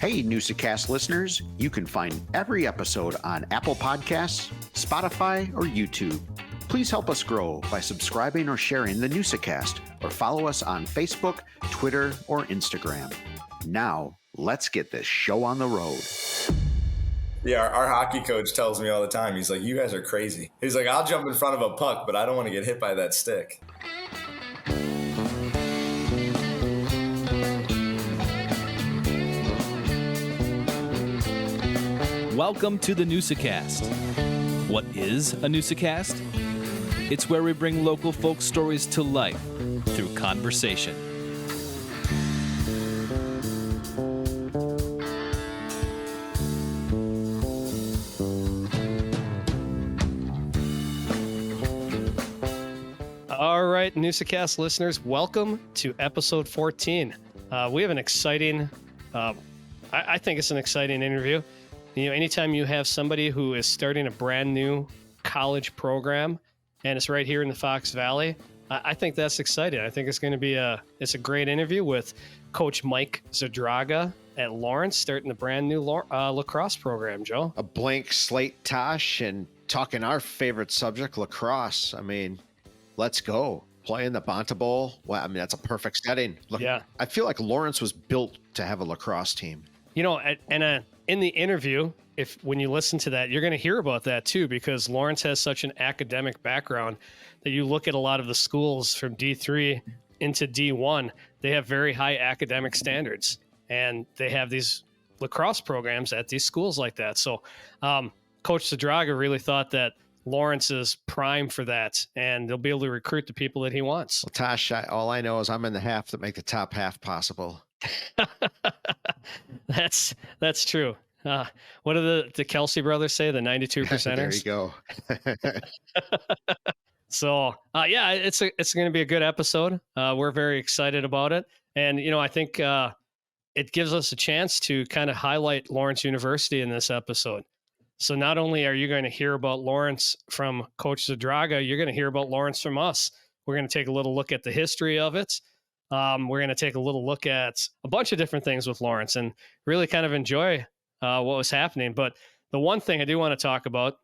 Hey, NEWSA-Cast listeners, you can find every episode on Apple Podcasts, Spotify, or YouTube. Please help us grow by subscribing or sharing the NEWSA-Cast, or follow us on Facebook, Twitter, or Instagram. Now, let's get this show on the road. Yeah, our hockey coach tells me all the time, he's like, you guys are crazy. He's like, I'll jump in front of a puck, but I don't want to get hit by that stick. Welcome to the NEWSA-Cast. What is a NEWSA-Cast? It's where we bring local folk stories to life through conversation. All right, NEWSA-Cast listeners, welcome to episode 14. We have an exciting, I think it's an exciting interview. You know, anytime you have somebody who is starting a brand new college program and it's right here in the Fox Valley, I think that's exciting. I think it's going to be it's a great interview with Coach Mike Zadroga at Lawrence, starting a brand new lacrosse program, Joe. A blank slate, Tosh, and talking our favorite subject, lacrosse. I mean, let's go. Playing the Banquet Bowl. Well, I mean, that's a perfect setting. Look, Yeah. I feel like Lawrence was built to have a lacrosse team. You know, in the interview, when you listen to that, you're going to hear about that too, because Lawrence has such an academic background that you look at a lot of the schools from D3 into D1, they have very high academic standards, and they have these lacrosse programs at these schools like that. So Coach Zadroga really thought that Lawrence is prime for that, and they'll be able to recruit the people that he wants. Well, Tosh, all I know is I'm in the half that make the top half possible. That's true. What do the Kelsey brothers say? The 92 percenters. There you go. So yeah, it's going to be a good episode. We're very excited about it, and you know, I think it gives us a chance to kind of highlight Lawrence University in this episode. So not only are you going to hear about Lawrence from Coach Zadroga, you're going to hear about Lawrence from us. We're going to take a little look at the history of it. We're going to take a little look at a bunch of different things with Lawrence and really kind of enjoy what was happening. But the one thing I do want to talk about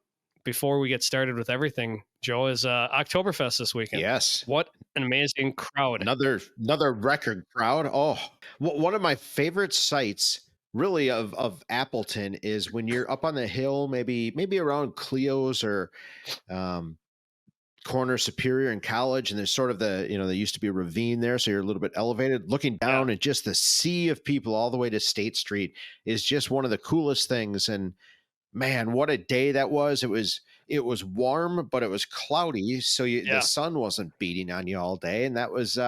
before we get started with everything, Joe, is Oktoberfest this weekend. Yes. What an amazing crowd. Another record crowd. Oh, one of my favorite sights really of Appleton is when you're up on the hill, maybe around Cleo's or Corner Superior in College, and there's sort of there used to be a ravine there, so you're a little bit elevated. Looking down at just the sea of people all the way to State Street is just one of the coolest things. And man, what a day that was. It was warm, but it was cloudy, so the sun wasn't beating on you all day, and that was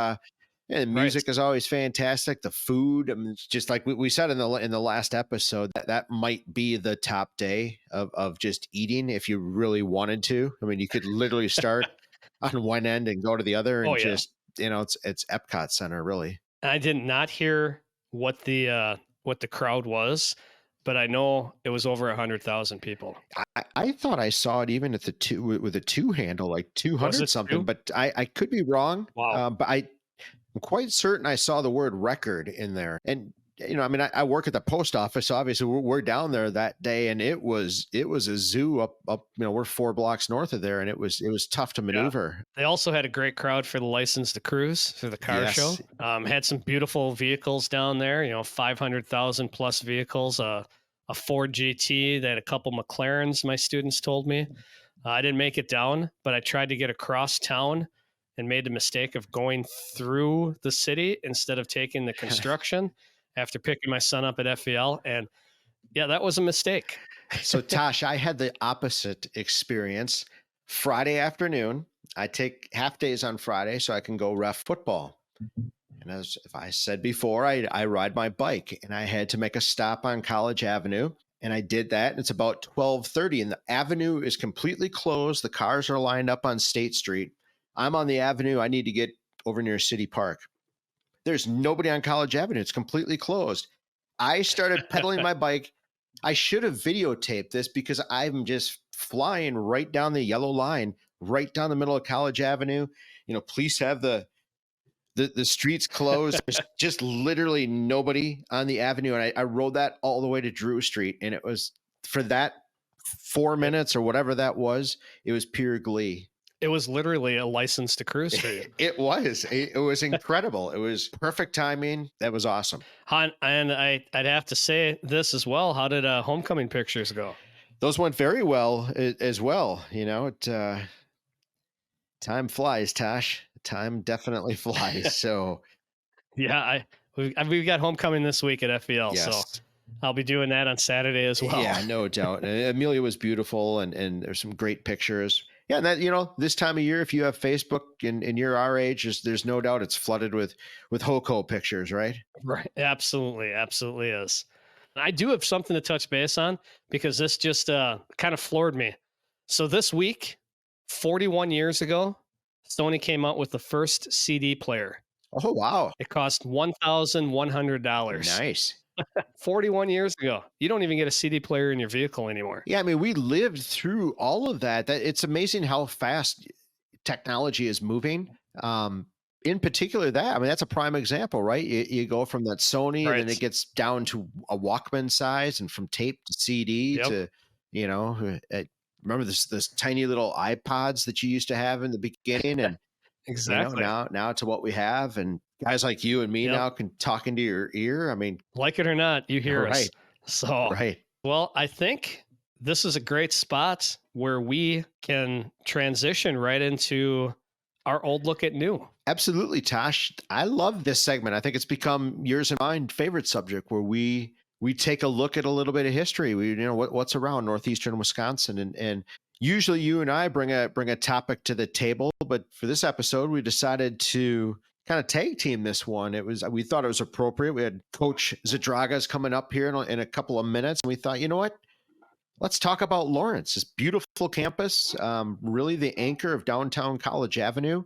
and the music is always fantastic. The food, I mean, it's just like we said in the last episode, that might be the top day of just eating if you really wanted to. I mean, you could literally start on one end and go to the other, and just it's Epcot Center really. I did not hear what the crowd was, but I know it was over 100,000 people. I thought I saw it even at the two handle, like 200 something, but I could be wrong. Wow. But I'm quite certain I saw the word record in there. And, I mean, I work at the post office, so obviously we're down there that day, and it was a zoo up, we're 4 blocks north of there, and it was tough to maneuver. Yeah. They also had a great crowd for the License to Cruise, for the car show. Had some beautiful vehicles down there, 500,000 plus vehicles, a Ford GT, they had a couple McLarens, my students told me. I didn't make it down, but I tried to get across town and made the mistake of going through the city instead of taking the construction after picking my son up at FVL. And yeah, that was a mistake. So Tosh, I had the opposite experience. Friday afternoon, I take half days on Friday so I can go ref football. And as if I said before, I ride my bike, and I had to make a stop on College Avenue. And I did that. And it's about 12:30 and the avenue is completely closed. The cars are lined up on State Street. I'm on the avenue. I need to get over near City Park. There's nobody on College Avenue. It's completely closed. I started pedaling my bike. I should have videotaped this because I'm just flying right down the yellow line, right down the middle of College Avenue. Police have the the streets closed. There's just literally nobody on the avenue. And I rode that all the way to Drew Street. And it was for that 4 minutes or whatever that was, it was pure glee. It was literally a license to cruise for you. It was incredible. It was perfect timing. That was awesome. And I'd have to say this as well. How did homecoming pictures go? Those went very well as well. You know, time flies, Tosh. Time definitely flies. So, yeah, we've got homecoming this week at FEL. yes. So I'll be doing that on Saturday as well. Yeah, no doubt. And Amelia was beautiful, and there's some great pictures. Yeah, and that, you know, this time of year, if you have Facebook and you're our age, there's no doubt it's flooded with Hoco pictures, right? Right. Absolutely is. I do have something to touch base on because this just kind of floored me. So this week, 41 years ago, Sony came out with the first CD player. Oh, wow. It cost $1,100. Nice. 41 years ago. You don't even get a CD player in your vehicle anymore. Yeah, I mean, we lived through all of that. It's amazing how fast technology is moving. In particular, that's a prime example, right? You go from that Sony, Right. and then it gets down to a Walkman size, and from tape to CD Yep. to, you know, remember this tiny little iPods that you used to have in the beginning, and Exactly. you know, now to what we have, and guys like you and me Yep. now can talk into your ear. I mean, Like it or not, you hear us. right, So, right. well, I think this is a great spot where we can transition right into our old look at new. Absolutely, Tosh. I love this segment. I think it's become yours and mine favorite subject, where we take a look at a little bit of history. We, you know, what's around northeastern Wisconsin, and usually you and I bring a topic to the table, but for this episode, we decided to kind of tag team this one. We thought it was appropriate. We had Coach Zadroga's coming up here in a couple of minutes, and we thought, you know what? Let's talk about Lawrence, this beautiful campus, really the anchor of downtown College Avenue.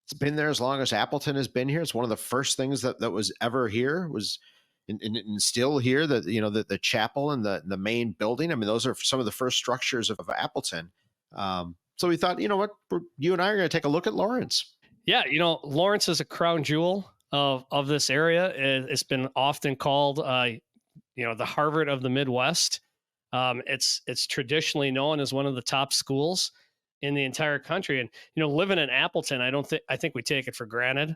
It's been there as long as Appleton has been here. It's one of the first things that was ever here, was and still here. The chapel and the main building. I mean, those are some of the first structures of Appleton. So we thought, you know what, you and I are going to take a look at Lawrence. Yeah, you know, Lawrence is a crown jewel of this area. It's been often called, the Harvard of the Midwest. It's traditionally known as one of the top schools in the entire country. And, you know, living in Appleton, I think we take it for granted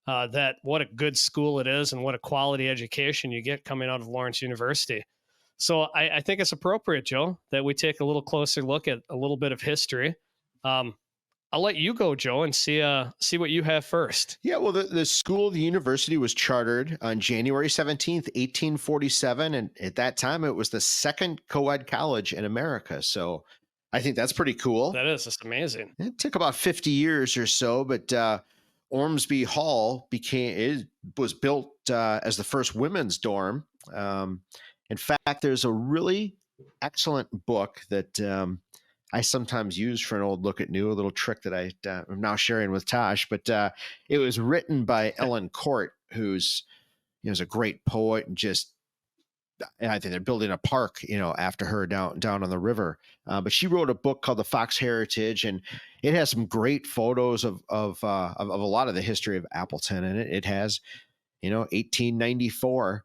that what a good school it is and what a quality education you get coming out of Lawrence University. So I think it's appropriate, Joe, that we take a little closer look at a little bit of history. I'll let you go, Joe, and see what you have first. Yeah, well, the school, the university, was chartered on January 17th, 1847. And at that time, it was the second co-ed college in America. So I think that's pretty cool. That's amazing. It took about 50 years or so, but Ormsby Hall was built as the first women's dorm. In fact, there's a really excellent book that I sometimes use for an old look at new, a little trick that I'm now sharing with Tosh. But it was written by Ellen Court, who's a great poet, and I think they're building a park, after her down on the river. But she wrote a book called The Fox Heritage, and it has some great photos of a lot of the history of Appleton, and it has, 1894.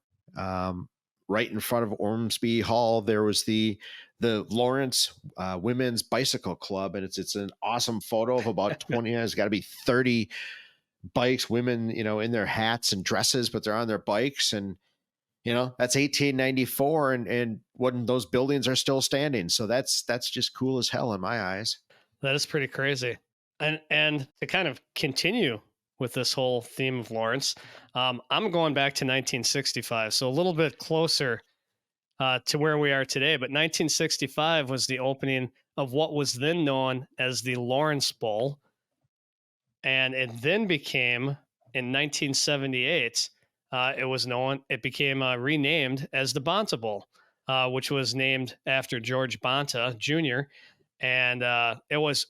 Right in front of Ormsby Hall, there was the Lawrence Women's Bicycle Club, and it's an awesome photo of about 20. There's got to be 30 bikes, women, in their hats and dresses, but they're on their bikes, and that's 1894, and when those buildings are still standing. So that's just cool as hell in my eyes. That is pretty crazy. And to kind of continue with this whole theme of Lawrence, I'm going back to 1965, so a little bit closer to where we are today. But 1965 was the opening of what was then known as the Lawrence Bowl, and it then became, in 1978, it became renamed as the Bonta Bowl, which was named after George Bonta Jr. And it was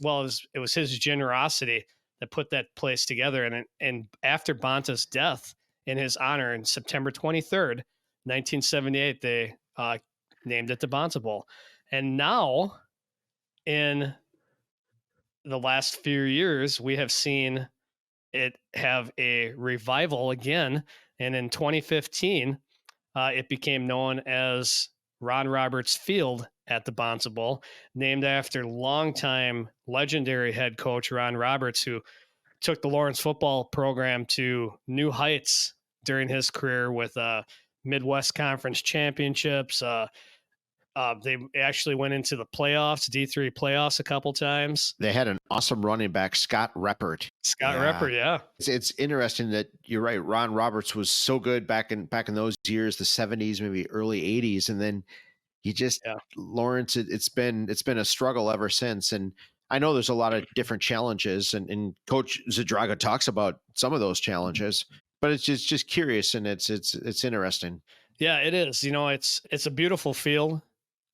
his generosity that put that place together. And after Bonta's death, in his honor, in September 23rd, 1978, they named it the Bonta Bowl. And now, in the last few years, we have seen it have a revival again. And in 2015, it became known as Ron Roberts Field at the Bonza Bowl, named after longtime legendary head coach Ron Roberts, who took the Lawrence football program to new heights during his career with Midwest Conference championships. They actually went into the playoffs, D3 playoffs a couple times. They had an awesome running back, Scott Reppert. Scott Reppert, yeah. It's interesting that you're right. Ron Roberts was so good back in those years, the 70s, maybe early 80s, and then he just Lawrence. It's been a struggle ever since. And I know there's a lot of different challenges, and Coach Zadroga talks about some of those challenges. But it's just curious, and it's interesting. Yeah, it is. It's a beautiful field.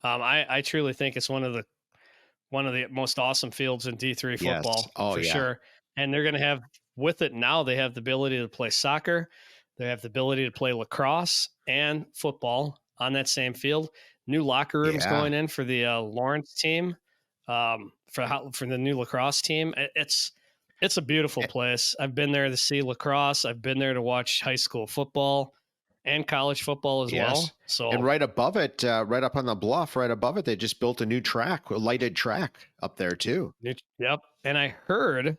I truly think it's one of the most awesome fields in D3 football for sure. And they're going to have with it now. They have the ability to play soccer. They have the ability to play lacrosse and football on that same field. New locker rooms going in for the Lawrence team, for the new lacrosse team. It's a beautiful place. I've been there to see lacrosse. I've been there to watch high school football and college football as well. So, and right above it, right up on the bluff, right above it, they just built a new track, a lighted track up there too. Yep. And I heard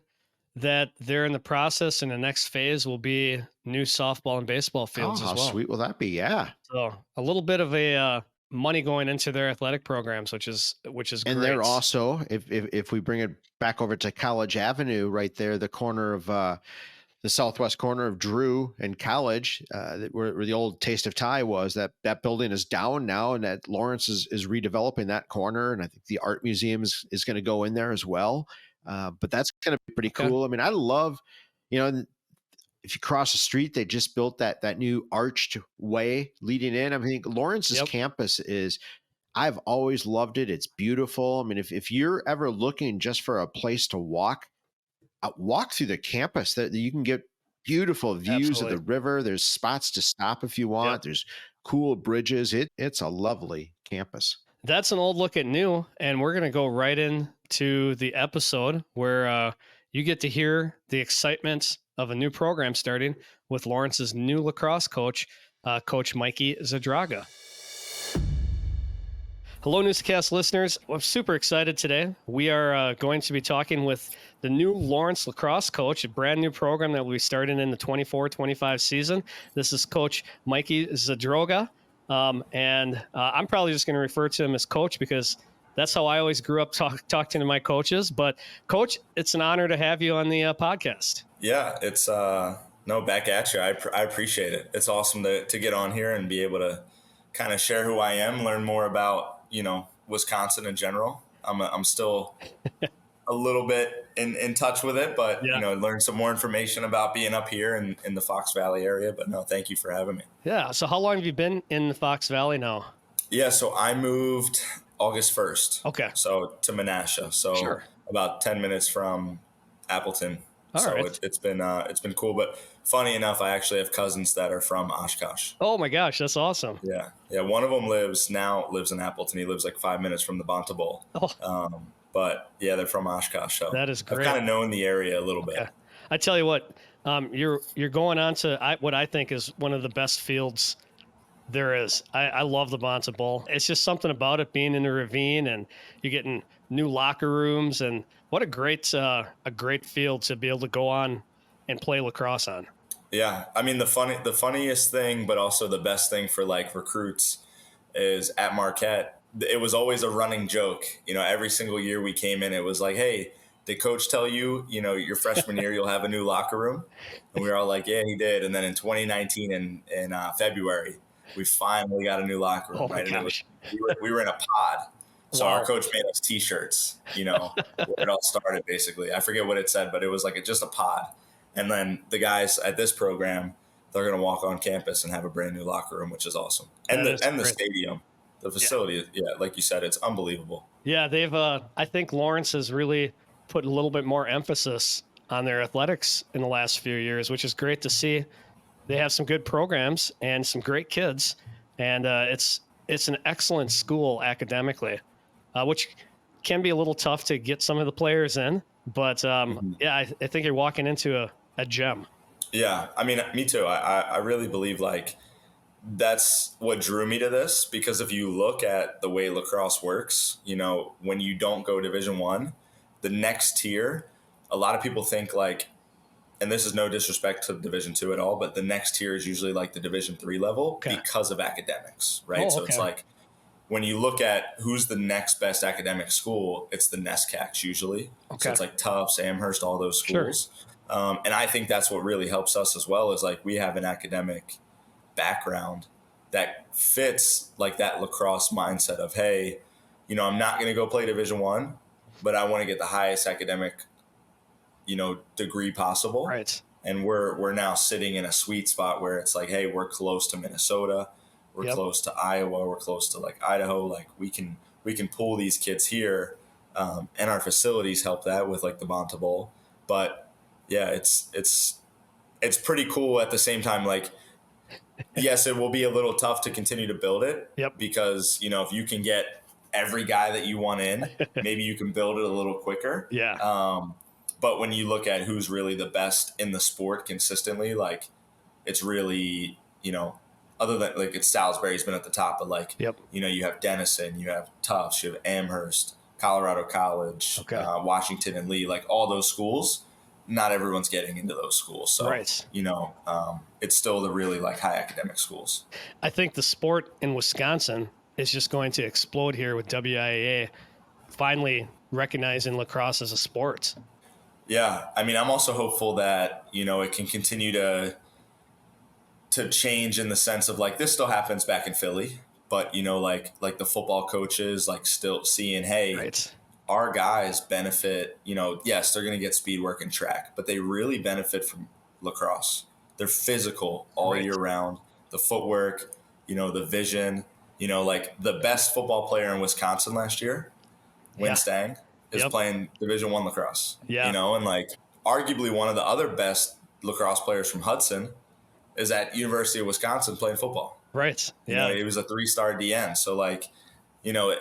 that they're in the process, and the next phase will be new softball and baseball fields as well. How sweet will that be? Yeah. So a little bit of a money going into their athletic programs, which is great. And they're also, if we bring it back over to College Avenue, right there, the corner of the southwest corner of Drew and College, where the old Taste of Thai was, that building is down now, and that Lawrence is redeveloping that corner. And I think the art museum is going to go in there as well. But that's going to be pretty cool. I mean, I love, if you cross the street, they just built that new arched way leading in. I mean, Lawrence's campus I've always loved it. It's beautiful. I mean, if you're ever looking just for a place to walk through the campus, that you can get beautiful views of the river. There's spots to stop if you want. There's cool bridges. It's a lovely campus. That's an old look at new, and we're going to go right into the episode where you get to hear the excitement of a new program starting with Lawrence's new lacrosse coach, Coach Michael Zadroga. Hello, NEWSA-Cast listeners. I'm super excited today. We are going to be talking with the new Lawrence lacrosse coach, a brand new program that will be starting in the 24-25 season. This is Coach Michael Zadroga, and I'm probably just going to refer to him as Coach because that's how I always grew up talking to my coaches. But, Coach, it's an honor to have you on the podcast. Yeah, it's back at you. I appreciate it. It's awesome to get on here and be able to kind of share who I am, learn more about Wisconsin in general. I'm still a little bit in touch with it, but learn some more information about being up here in the Fox Valley area. But no, thank you for having me. Yeah. So how long have you been in the Fox Valley now? Yeah. So I moved August 1st. Okay. So to Menasha. So about 10 minutes from Appleton. It's been cool, but funny enough, I actually have cousins that are from Oshkosh. Oh my gosh, that's awesome. Yeah. One of them lives in Appleton. He lives like 5 minutes from the Bonta Bowl. But yeah, they're from Oshkosh. So that is great. I've kind of known the area a little bit. Okay. I tell you what, you're going on to what I think is one of the best fields there is. I love the Bonta Bowl. It's just something about it being in the ravine, and you're getting new locker rooms, and what a great field to be able to go on and play lacrosse on. Yeah. I mean, the funniest thing, but also the best thing for like recruits is at Marquette, it was always a running joke. Every single year we came in, it was like, hey, did coach tell you, your freshman year, you'll have a new locker room? And we were all like, yeah, he did. And then in 2019 in February, we finally got a new locker room. Right. And we were in a pod. So our coach made us T-shirts, where it all started, basically. I forget what it said, but it was like just a pod. And then the guys at this program, they're going to walk on campus and have a brand new locker room, which is awesome. And the stadium, the facility, like you said, it's unbelievable. Yeah, they've. I think Lawrence has really put a little bit more emphasis on their athletics in the last few years, which is great to see. They have some good programs and some great kids, and it's an excellent school academically. Which can be a little tough to get some of the players in. But, I think you're walking into a gem. Yeah, I mean, me too. I really believe like that's what drew me to this, because if you look at the way lacrosse works, you know, when you don't go Division One, the next tier, a lot of people think like, and this is no disrespect to Division Two at all, but the next tier is usually like the Division Three level because of academics, right? Oh, so it's like when you look at who's the next best academic school, it's the NEWSA-Cast usually. So it's like Tufts, Amherst, all those schools. Sure. And I think that's what really helps us as well, is like we have an academic background that fits like that lacrosse mindset of, hey, you know, I'm not going to go play Division One, but I want to get the highest academic, you know, degree possible. Right. And we're now sitting in a sweet spot where it's like, hey, we're close to Minnesota, we're close to Iowa, we're close to like Idaho. Like we can pull these kids here, and our facilities help that with like the Bonta Bowl. But yeah, it's pretty cool at the same time. Like, yes, it will be a little tough to continue to build it. Because, you know, if you can get every guy that you want in, maybe you can build it a little quicker. But when you look at who's really the best in the sport consistently, like it's really, you know, other than like it's Salisbury's been at the top, but like, you know, you have Denison, you have Tufts, you have Amherst, Colorado College, Washington and Lee, like all those schools. Not everyone's getting into those schools. So, you know, it's still the really like high academic schools. I think the sport in Wisconsin is just going to explode here with WIAA finally recognizing lacrosse as a sport. Yeah. I mean, I'm also hopeful that, you know, it can continue to change in the sense of like, this still happens back in Philly, but you know, like the football coaches, like still seeing, hey, our guys benefit, you know, yes, they're going to get speed work and track, but they really benefit from lacrosse. They're physical all year round. The footwork, you know, the vision, you know, like the best football player in Wisconsin last year, Win Stang, is playing Division I lacrosse. You know, and like arguably one of the other best lacrosse players from Hudson is at University of Wisconsin playing football. You know, he was a 3-star DN. So like, you know,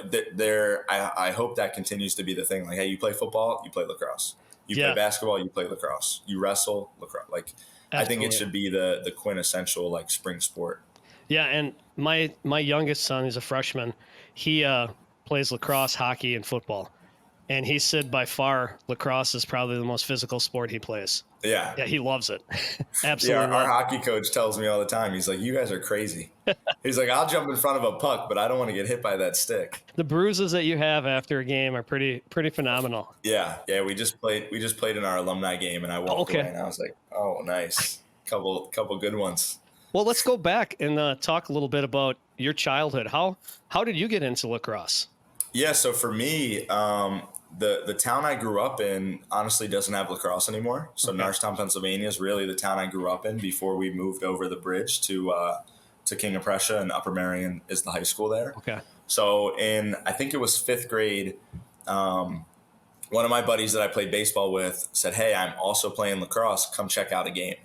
I hope that continues to be the thing. Like, hey, you play football, you play lacrosse. You play basketball, you play lacrosse. You wrestle, lacrosse. Like, I think it should be the quintessential like spring sport. Yeah, and my youngest son is a freshman. He plays lacrosse, hockey, and football. And he said by far lacrosse is probably the most physical sport he plays. Yeah, he loves it. Absolutely. Yeah, our hockey coach tells me all the time, he's like, you guys are crazy. He's like, I'll jump in front of a puck, but I don't want to get hit by that stick. The bruises that you have after a game are pretty phenomenal. Yeah, we just played in our alumni game, and I walked away and I was like, oh, nice. Couple good ones. Well, let's go back and talk a little bit about your childhood. How did you get into lacrosse? Yeah, so for me, the town I grew up in honestly doesn't have lacrosse anymore. So Norristown, Pennsylvania is really the town I grew up in before we moved over the bridge to King of Prussia, and Upper Merion is the high school there. So I think it was 5th grade, one of my buddies that I played baseball with said, hey, I'm also playing lacrosse. Come check out a game.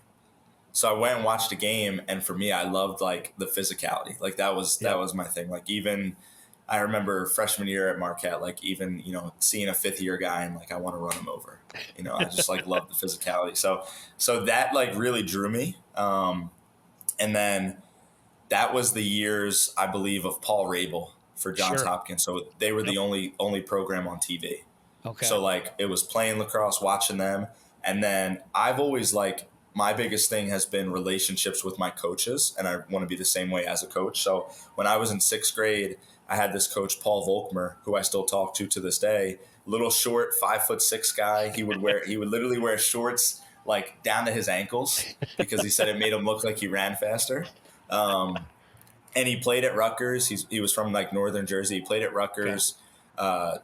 So I went and watched a game, and for me, I loved like the physicality. Like that was my thing. Like even I remember freshman year at Marquette, like even, you know, seeing a 5th year guy and like, I want to run him over, you know, I just like love the physicality. So that like really drew me. And then that was the years, I believe, of Paul Rabel for Johns Hopkins. So they were the only program on TV. So like it was playing lacrosse, watching them. And then I've always like, my biggest thing has been relationships with my coaches, and I want to be the same way as a coach. So when I was in 6th grade, I had this coach, Paul Volkmer, who I still talk to this day. Little short, 5'6" guy. He would literally wear shorts like down to his ankles because he said it made him look like he ran faster. And he played at Rutgers. He was from like northern Jersey. He played at Rutgers. Had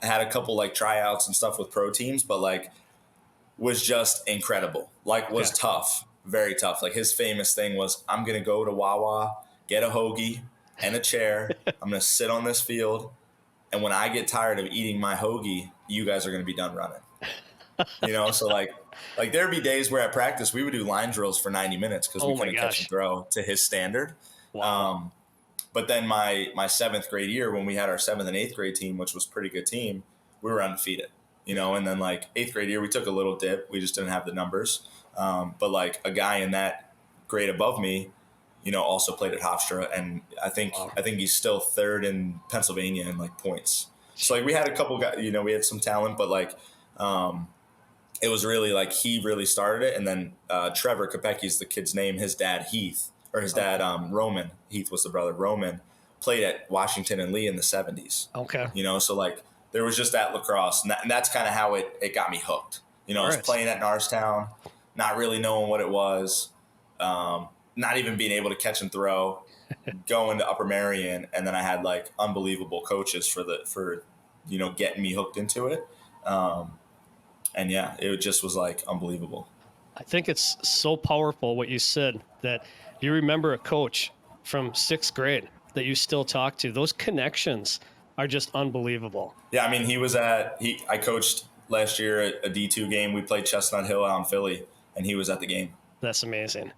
a couple like tryouts and stuff with pro teams, but like was just incredible. Like was tough, very tough. Like his famous thing was, I'm gonna go to Wawa, get a hoagie and a chair. I'm going to sit on this field. And when I get tired of eating my hoagie, you guys are going to be done running. You know, so like there'd be days where at practice we would do line drills for 90 minutes because we couldn't catch and throw to his standard. But then my 7th grade year, when we had our 7th and 8th grade team, which was a pretty good team, we were undefeated. and then like 8th grade year, we took a little dip. We just didn't have the numbers. But like a guy in that grade above me, also played at Hofstra. And I think he's still 3rd in Pennsylvania in like points. So like we had a couple guys, we had some talent, but like, it was really like he really started it. And then Trevor Kopecki's the kid's name. His dad, Heath, or his dad, Roman. Heath was the brother. Roman played at Washington and Lee in the 70s. Okay. So like there was just that lacrosse. And that's kind of how it got me hooked. I was playing at Norristown, not really knowing what it was, not even being able to catch and throw, going to Upper Merion. And then I had like unbelievable coaches for getting me hooked into it. And yeah, it just was like unbelievable. I think it's so powerful what you said, that you remember a coach from 6th grade that you still talk to. Those connections are just unbelievable. Yeah, I mean, I coached last year at a D2 game. We played Chestnut Hill out in Philly, and he was at the game. That's amazing.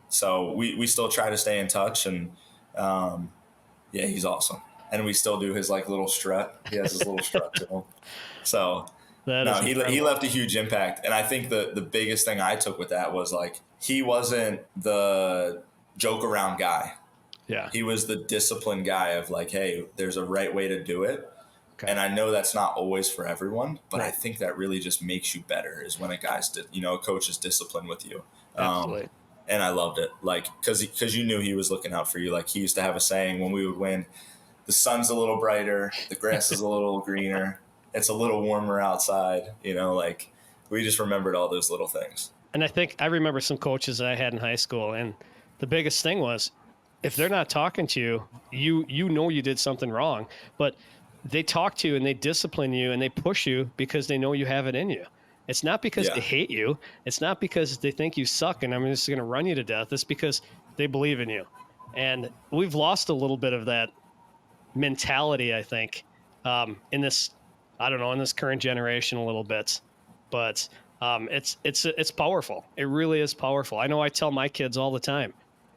So we still try to stay in touch, and yeah, he's awesome. And we still do his like little strut. He has his little strut to him. So he left a huge impact. And I think the biggest thing I took with that was like, he wasn't the joke around guy. Yeah. He was the disciplined guy of like, hey, there's a right way to do it. Okay. And I know that's not always for everyone, but I think that really just makes you better is when a coach is disciplined with you. Absolutely. And I loved it. Like, cause you knew he was looking out for you. Like he used to have a saying when we would win, the sun's a little brighter, the grass is a little greener, it's a little warmer outside, like we just remembered all those little things. And I remember some coaches that I had in high school, and the biggest thing was, if they're not talking to you, you did something wrong, but they talk to you and they discipline you and they push you because they know you have it in you. It's not because they hate you. It's not because they think you suck and I'm just going to run you to death. It's because they believe in you. And we've lost a little bit of that mentality, I think, in this current generation a little bit, but it's powerful. It really is powerful. I know I tell my kids all the time,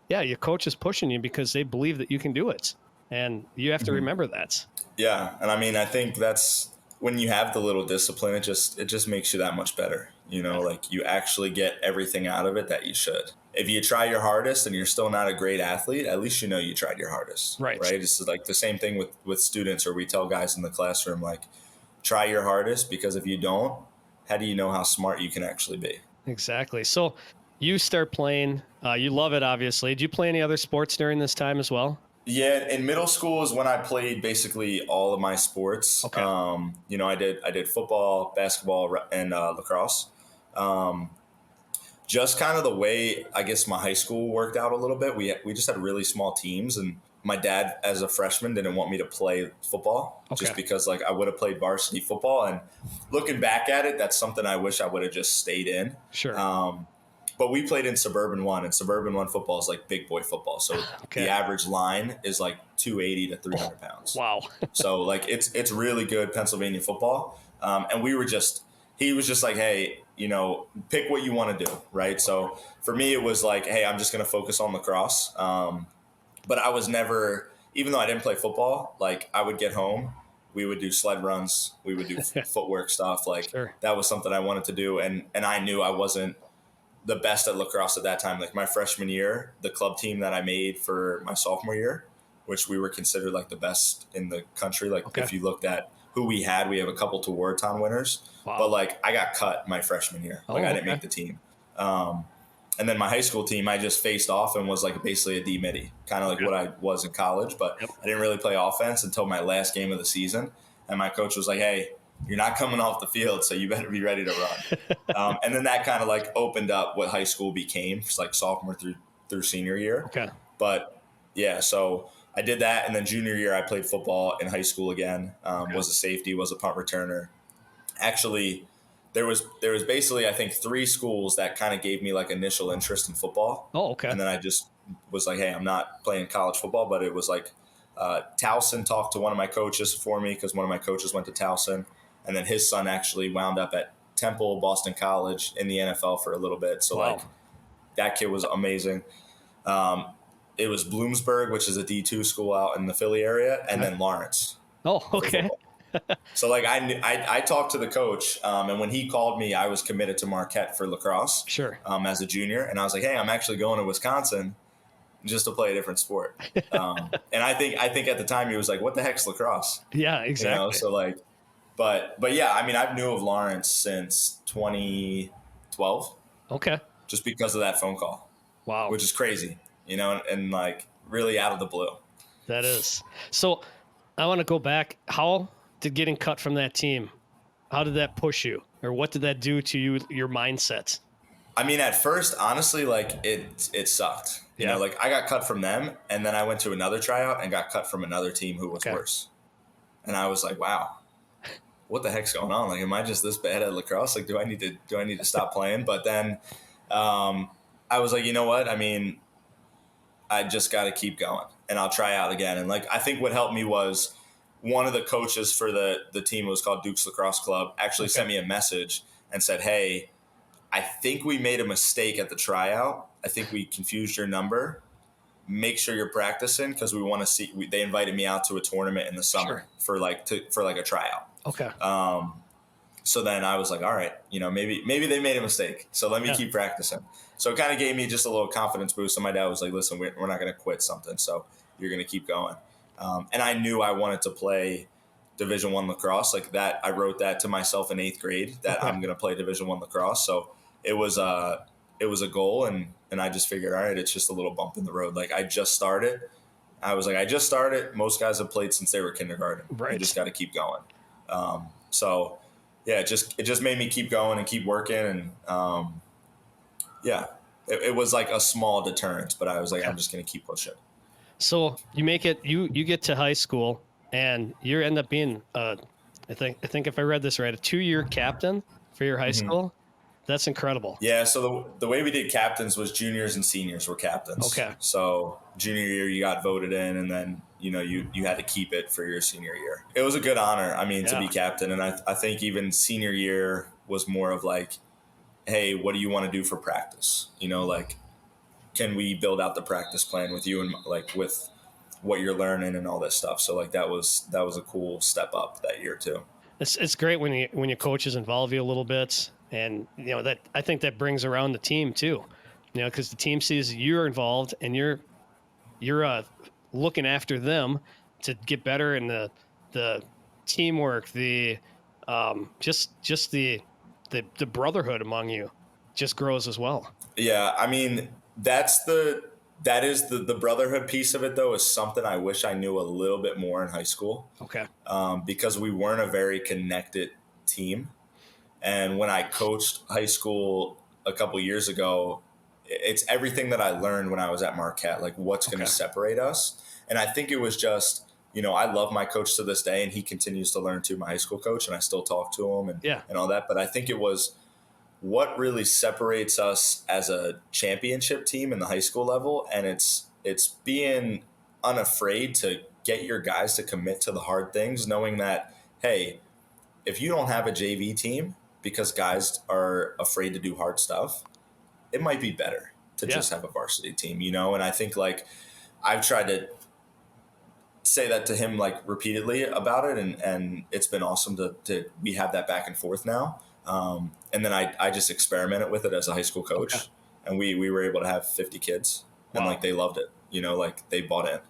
yeah, your coach is pushing you because they believe that you can do it. And you have to remember that. Yeah. And I mean, I think that's when you have the little discipline, it just makes you that much better. Like you actually get everything out of it that you should. If you try your hardest and you're still not a great athlete, at least you tried your hardest. Right. It's like the same thing with students, or we tell guys in the classroom, like, try your hardest, because if you don't, how do you know how smart you can actually be? Exactly. So you start playing, you love it, obviously. Did you play any other sports during this time as well? Yeah, in middle school is when I played basically all of my sports. Okay. I did football, basketball, and lacrosse. Just kind of the way I guess my high school worked out a little bit. We just had really small teams, and my dad, as a freshman, didn't want me to play football just because like I would have played varsity football. And looking back at it, that's something I wish I would have just stayed in. Sure. But we played in Suburban 1, and Suburban 1 football is like big boy football. So the average line is like 280 to 300 pounds. Wow. So like it's really good Pennsylvania football. And he was just like, hey, pick what you want to do. Right. So for me, it was like, hey, I'm just going to focus on lacrosse. But I was never, even though I didn't play football, like I would get home, we would do sled runs, we would do footwork stuff. Like that was something I wanted to do. And I knew I wasn't the best at lacrosse at that time. Like my freshman year, the club team that I made for my sophomore year, which we were considered like the best in the country. Like if you looked at who we have a couple Tewaaraton winners, but like I got cut my freshman year. Like I didn't make the team. And then my high school team, I just faced off and was like basically a D-midi, kind of like what I was in college, but I didn't really play offense until my last game of the season. And my coach was like, hey, you're not coming off the field, so you better be ready to run. And then that kind of like opened up what high school became. It's like sophomore through senior year. Okay. But yeah, so I did that. And then junior year, I played football in high school again, was a safety, was a punt returner. Actually, there was basically, I think, 3 schools that kind of gave me like initial interest in football. Oh, okay. And then I just was like, hey, I'm not playing college football, but it was like Towson talked to one of my coaches for me because one of my coaches went to Towson. And then his son actually wound up at Temple, Boston College in the NFL for a little bit. So like that kid was amazing. It was Bloomsburg, which is a D2 school out in the Philly area, and then Lawrence. Oh, okay. So like I talked to the coach, and when he called me, I was committed to Marquette for lacrosse, Sure. as a junior, and I was like, hey, I'm actually going to Wisconsin just to play a different sport. And I think at the time he was like, what the heck's lacrosse? Yeah, exactly. So like, but yeah, I mean, I've knew of Lawrence since 2012, Okay. just because of that phone call, Wow. which is crazy, and like really out of the blue. That is. So I want to go back. How did getting cut from that team, how did that push you? Or what did that do to you, your mindset? I mean, at first, honestly, like it sucked. Yeah. Like I got cut from them, and then I went to another tryout and got cut from another team who was worse. And I was like, wow, what the heck's going on? Like, am I just this bad at lacrosse? Like, do I need to stop playing? But then I was like, you know what? I mean, I just got to keep going, and I'll try out again. And like, I think what helped me was one of the coaches for the team, it was called Duke's Lacrosse Club, actually sent me a message and said, hey, I think we made a mistake at the tryout. I think we confused your number. Make sure you're practicing, because we want to see. They invited me out to a tournament in the summer for like a tryout. Okay. So then I was like, all right, maybe they made a mistake. So let me keep practicing. So it kind of gave me just a little confidence boost. And my dad was like, listen, we're not going to quit something. So you're going to keep going. And I knew I wanted to play Division I lacrosse like that. I wrote that to myself in 8th grade that I'm going to play Division I lacrosse. So it was a goal, and I just figured, all right, it's just a little bump in the road. Like I just started. I was like, I just started. Most guys have played since they were kindergarten. Right. You just got to keep going. So yeah, it just made me keep going and keep working. And it was like a small deterrent, but I was like, I'm just going to keep pushing. So you make it, you get to high school, and you end up being, I think if I read this right, a 2-year captain for your high school. That's incredible. Yeah. So the way we did captains was juniors and seniors were captains. Okay. So junior year, you got voted in, and then, you had to keep it for your senior year. It was a good honor. I mean, to be captain. And I think even senior year was more of like, hey, what do you want to do for practice? Like, can we build out the practice plan with you and like with what you're learning and all this stuff? So like that was a cool step up that year too. It's great when your coaches involve you a little bit, and that I think that brings around the team too, because the team sees you're involved and you're looking after them to get better, and the teamwork, the just the brotherhood among you just grows as well. Yeah, I mean that is the brotherhood piece of it, though, is something I wish I knew a little bit more in high school. Okay. Because we weren't a very connected team. And when I coached high school a couple years ago, it's everything that I learned when I was at Marquette, like what's going to separate us. And I think it was just, I love my coach to this day, and he continues to learn too, my high school coach, and I still talk to him and all that. But I think it was what really separates us as a championship team in the high school level. And it's being unafraid to get your guys to commit to the hard things, knowing that, hey, if you don't have a JV team because guys are afraid to do hard stuff, it might be better to just have a varsity team, And I think like I've tried to say that to him like repeatedly about it. And it's been awesome to we have that back and forth now. And then I just experimented with it as a high school coach, and we were able to have 50 kids, and like they loved it, like they bought in,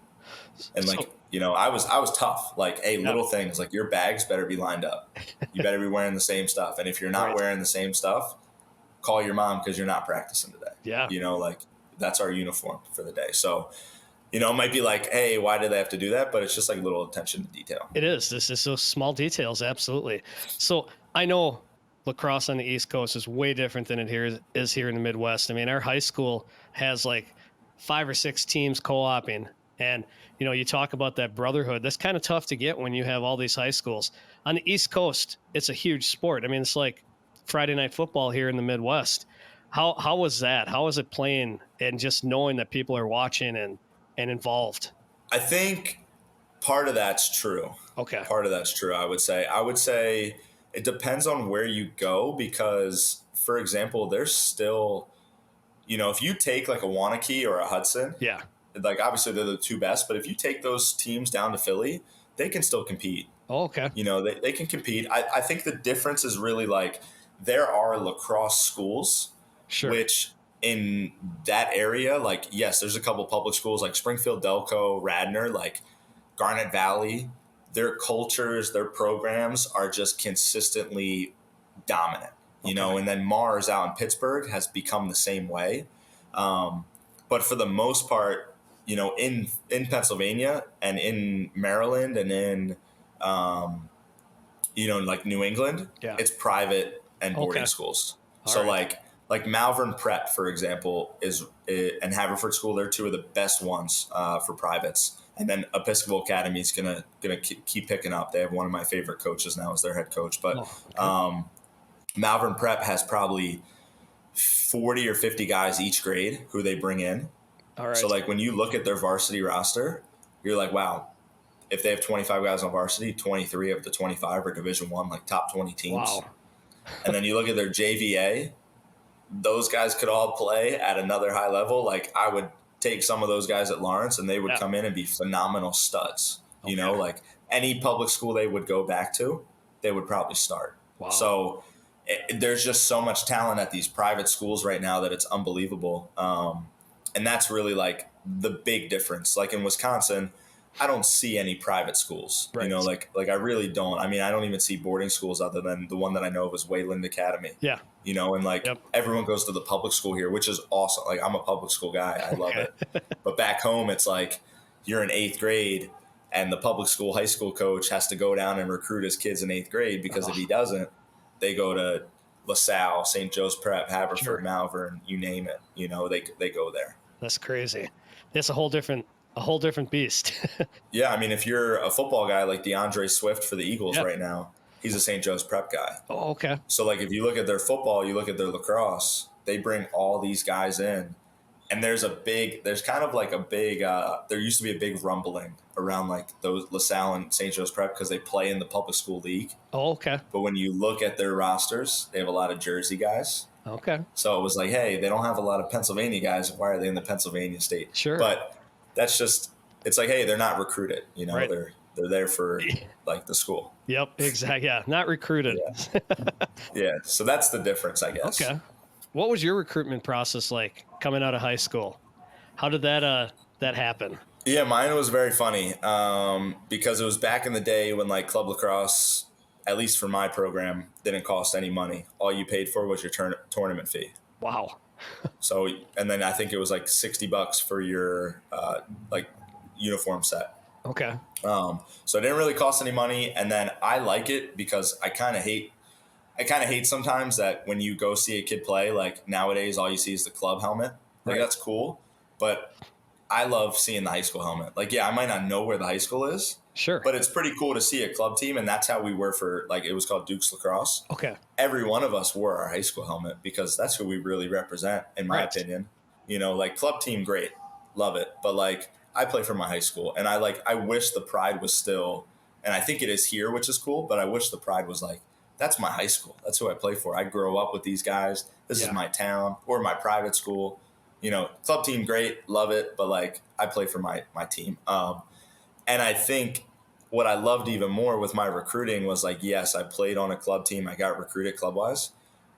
and like, I was tough, like, hey, little things like your bags better be lined up. You better be wearing the same stuff. And if you're not wearing the same stuff, call your mom, because you're not practicing today. Yeah. Like that's our uniform for the day. So, it might be like, hey, why do they have to do that? But it's just like little attention to detail. It is. This is those small details. Absolutely. So I know lacrosse on the East Coast is way different than it is here in the Midwest. I mean, our high school has like 5 or 6 teams co-oping, and you talk about that brotherhood. That's kind of tough to get when you have all these high schools. On the East Coast, it's a huge sport. I mean, it's like Friday night football here in the Midwest. How was that? How was it playing, and just knowing that people are watching and involved? I think part of that's true. Okay. Part of that's true. I would say it depends on where you go, because, for example, there's still, if you take like a Wanakee or a Hudson, like obviously they're the 2 best, but if you take those teams down to Philly, they can still compete Oh, okay. You know, they can compete. I think the difference is really like there are lacrosse schools, Sure. which in that area, like, yes, there's a couple public schools like Springfield, Delco, Radnor, like Garnet Valley. Their cultures, their programs are just consistently dominant, you know, and then Mars out in Pittsburgh has become the same way. But for the most part, you know, in Pennsylvania and in Maryland and in, you know, like New England, it's private and boarding schools. All so right. like Malvern Prep, for example, and Haverford School, they're two of the best ones for privates. And then Episcopal Academy is gonna keep picking up. They have one of my favorite coaches now as their head coach. But Malvern Prep has probably 40 or 50 guys each grade who they bring in. All right. So like when you look at their varsity roster, you're like, wow, if they have 25 guys on varsity, 23 of the 25 are Division I, like top 20 teams. Wow. And then you look at their JVA, those guys could all play at another high level. Like I would take some of those guys at Lawrence and they would come in and be phenomenal studs. You know, like any public school they would go back to, they would probably start. Wow. So there's just so much talent at these private schools right now that it's unbelievable. And that's really like the big difference. Like in Wisconsin, I don't see any private schools, you know, like I really don't. I mean, I don't even see boarding schools other than the one that I know of is Wayland Academy. Yeah. You know, and like everyone goes to the public school here, which is awesome. Like I'm a public school guy. I love it. But back home, it's like you're in 8th grade and the public school high school coach has to go down and recruit his kids in 8th grade because if he doesn't, they go to LaSalle, St. Joe's Prep, Haverford, Malvern, you name it. You know, they go there. That's crazy. It's a whole different beast. Yeah, I mean, if you're a football guy like DeAndre Swift for the Eagles right now, he's a St. Joe's Prep guy. Oh, okay. So like if you look at their football, you look at their lacrosse, they bring all these guys in. And there's kind of like a big, there used to be a big rumbling around like those LaSalle and St. Joe's Prep because they play in the public school league. Oh, okay. But when you look at their rosters, they have a lot of Jersey guys. Okay. So it was like, hey, they don't have a lot of Pennsylvania guys. Why are they in the Pennsylvania state? Sure. But that's just, it's like, hey, they're not recruited. You know, they're there for like the school. Yep, exactly. Yeah, not recruited. Yeah. So that's the difference, I guess. Okay. What was your recruitment process like coming out of high school? How did that happen? Yeah, mine was very funny because it was back in the day when like club lacrosse, at least for my program, didn't cost any money. All you paid for was your tournament fee. Wow. So, and then I think it was like $60 for your like uniform set. Okay. So it didn't really cost any money. And then I like it because I kind of hate sometimes that when you go see a kid play, like nowadays, all you see is the club helmet. Like that's cool. But I love seeing the high school helmet. Like, yeah, I might not know where the high school is. Sure. But it's pretty cool to see a club team. And that's how we were for, like, it was called Duke's Lacrosse. Okay. Every one of us wore our high school helmet because that's who we really represent, in my opinion. You know, like club team, great. Love it. But like, I play for my high school and I wish the pride was still, and I think it is here, which is cool, but I wish the pride was like, that's my high school. That's who I play for. I grow up with these guys. This is my town or my private school. You know, club team, great, love it. But like, I play for my team. And I think what I loved even more with my recruiting was like, yes, I played on a club team. I got recruited club-wise.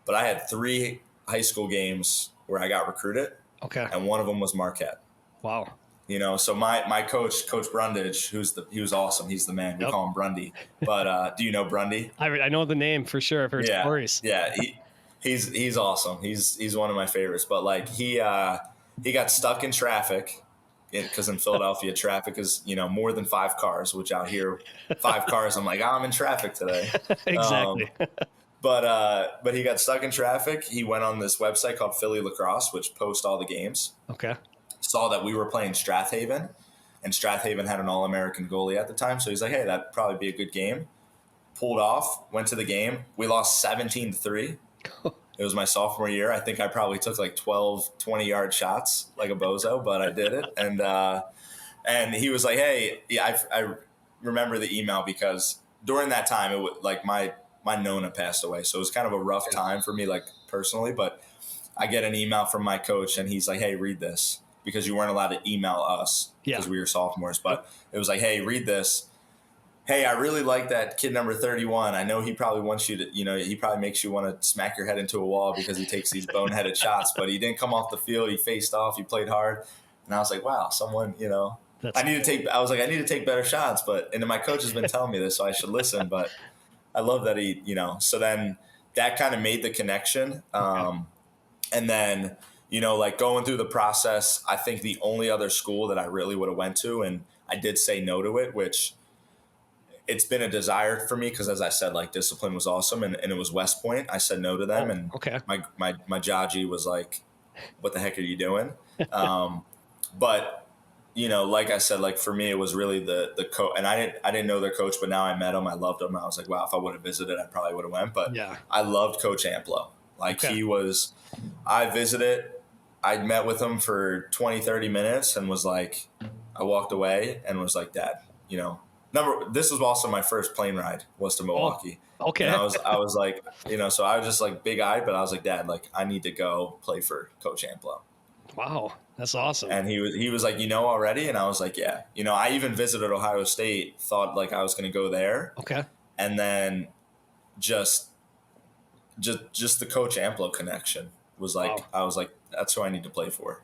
But I had 3 high school games where I got recruited. Okay. And one of them was Marquette. Wow. You know, so my coach, Coach Brundage, he was awesome. He's the man. We call him Brundy. But do you know Brundy? I know the name for sure. I've heard stories. Yeah, he's awesome. He's one of my favorites. But like he got stuck in traffic because in Philadelphia, traffic is, you know, more than 5 cars, which out here, 5 cars, I'm like, I'm in traffic today. Exactly. But he got stuck in traffic. He went on this website called Philly Lacrosse, which posts all the games. Okay. Saw that we were playing Strathaven, and Strathaven had an All-American goalie at the time. So he's like, hey, that'd probably be a good game. Pulled off, went to the game. We lost 17-3. It was my sophomore year. I think I probably took like 12, 20-yard shots like a bozo, but I did it. And he was like, hey, yeah, I remember the email because during that time, it was like my Nona passed away. So it was kind of a rough time for me, like personally, but I get an email from my coach and he's like, hey, read this. Because you weren't allowed to email us because we were sophomores. But it was like, hey, read this. hey, I really like that kid number 31. I know he probably wants you to, he probably makes you want to smack your head into a wall because he takes these boneheaded shots, but he didn't come off the field. He faced off. He played hard. And I was like, wow, someone, I need to take better shots. And my coach has been telling me this, so I should listen. But I love that so then that kind of made the connection. And then, like going through the process, I think the only other school that I really would have went to, and I did say no to it, which it's been a desire for me because, as I said, like discipline was awesome, and it was West Point. I said no to them, and my Jaji was like, "What the heck are you doing?" But like I said, like for me, it was really the coach, and I didn't know their coach, but now I met him. I loved him. I was like, wow, if I would have visited, I probably would have went. But I loved Coach Amplo. Like I visited. I met with him for 20, 30 minutes and was like, I walked away and was like, Dad, this was also my first plane ride was to Milwaukee. Oh, okay. And I was like, so I was just like big eyed, but I was like, Dad, like I need to go play for Coach Amplo. Wow. That's awesome. And he was like, already? And I was like, yeah. I even visited Ohio State, thought like I was going to go there. Okay. And then just the Coach Amplo connection was like, wow. I was like, that's who I need to play for.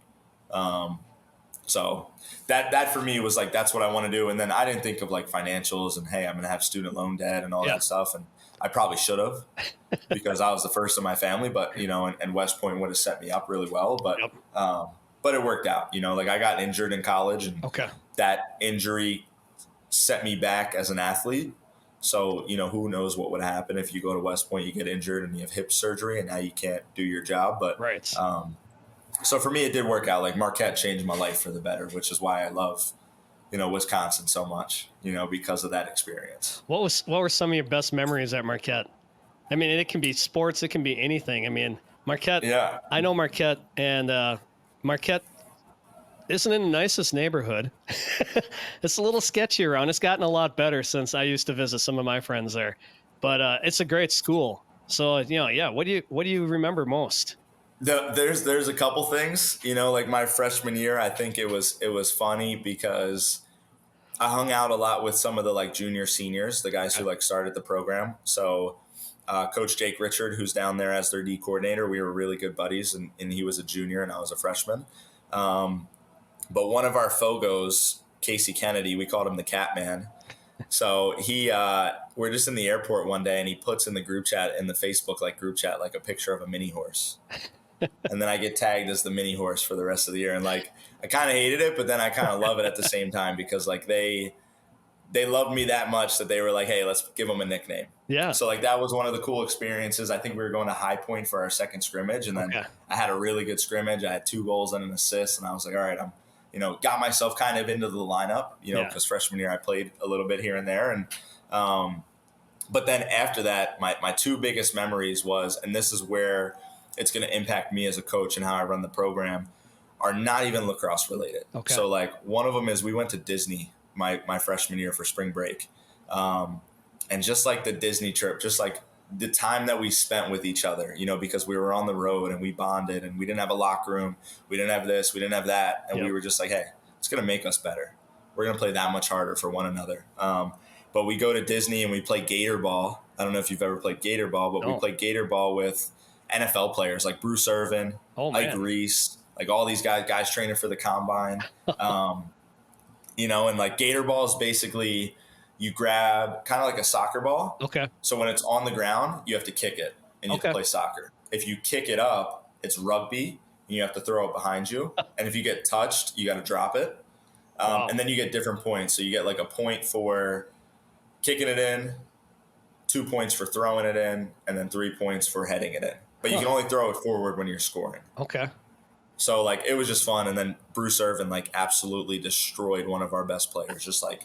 So that for me was like, that's what I want to do. And then I didn't think of like financials and, hey, I'm going to have student loan debt and all that stuff. And I probably should have because I was the first in my family, but, and West Point would have set me up really well. But it worked out, like I got injured in college and that injury set me back as an athlete. So, who knows what would happen if you go to West Point, you get injured and you have hip surgery and now you can't do your job. But so for me, it did work out. Like Marquette changed my life for the better, which is why I love, Wisconsin so much, because of that experience. What were some of your best memories at Marquette? I mean, it can be sports. It can be anything. I mean, Marquette, I know Marquette, and Marquette isn't in the nicest neighborhood. It's a little sketchy around. It's gotten a lot better since I used to visit some of my friends there, but it's a great school. So, what do you remember most? There's a couple things, like my freshman year, I think it was funny because I hung out a lot with some of the like junior seniors, the guys who like started the program. So Coach Jake Richard, who's down there as their D coordinator, we were really good buddies, and he was a junior and I was a freshman. But one of our Fogos, Casey Kennedy, we called him the Cat Man. So we're just in the airport one day and he puts in the group chat, in the Facebook like group chat, like a picture of a mini horse. And then I get tagged as the mini horse for the rest of the year. And like, I kind of hated it, but then I kind of love it at the same time because like they loved me that much that they were like, hey, let's give them a nickname. Yeah. So like that was one of the cool experiences. I think we were going to High Point for our second scrimmage. And then I had a really good scrimmage. I had 2 goals and an assist. And I was like, all right, I'm, got myself kind of into the lineup, because freshman year I played a little bit here and there. And, but then after that, my 2 biggest memories was, and this is where it's going to impact me as a coach and how I run the program, are not even lacrosse related. Okay. So like one of them is we went to Disney my freshman year for spring break. And just like the Disney trip, just like the time that we spent with each other, because we were on the road and we bonded and we didn't have a locker room. We didn't have this, we didn't have that. And we were just like, hey, it's going to make us better. We're going to play that much harder for one another. But we go to Disney and we play Gator Ball. I don't know if you've ever played Gator Ball, but we play Gator Ball with NFL players like Bruce Irvin, Mike Reese, like all these guys training for the combine. And like Gator Ball is basically you grab kind of like a soccer ball. Okay. So when it's on the ground, you have to kick it and you have to play soccer. If you kick it up, it's rugby and you have to throw it behind you. And if you get touched, you got to drop it. And then you get different points. So you get like a point for kicking it in, 2 points for throwing it in, and then 3 points for heading it in. But you can only throw it forward when you're scoring. Okay. So, like, it was just fun. And then Bruce Irvin, like, absolutely destroyed one of our best players. Just, like,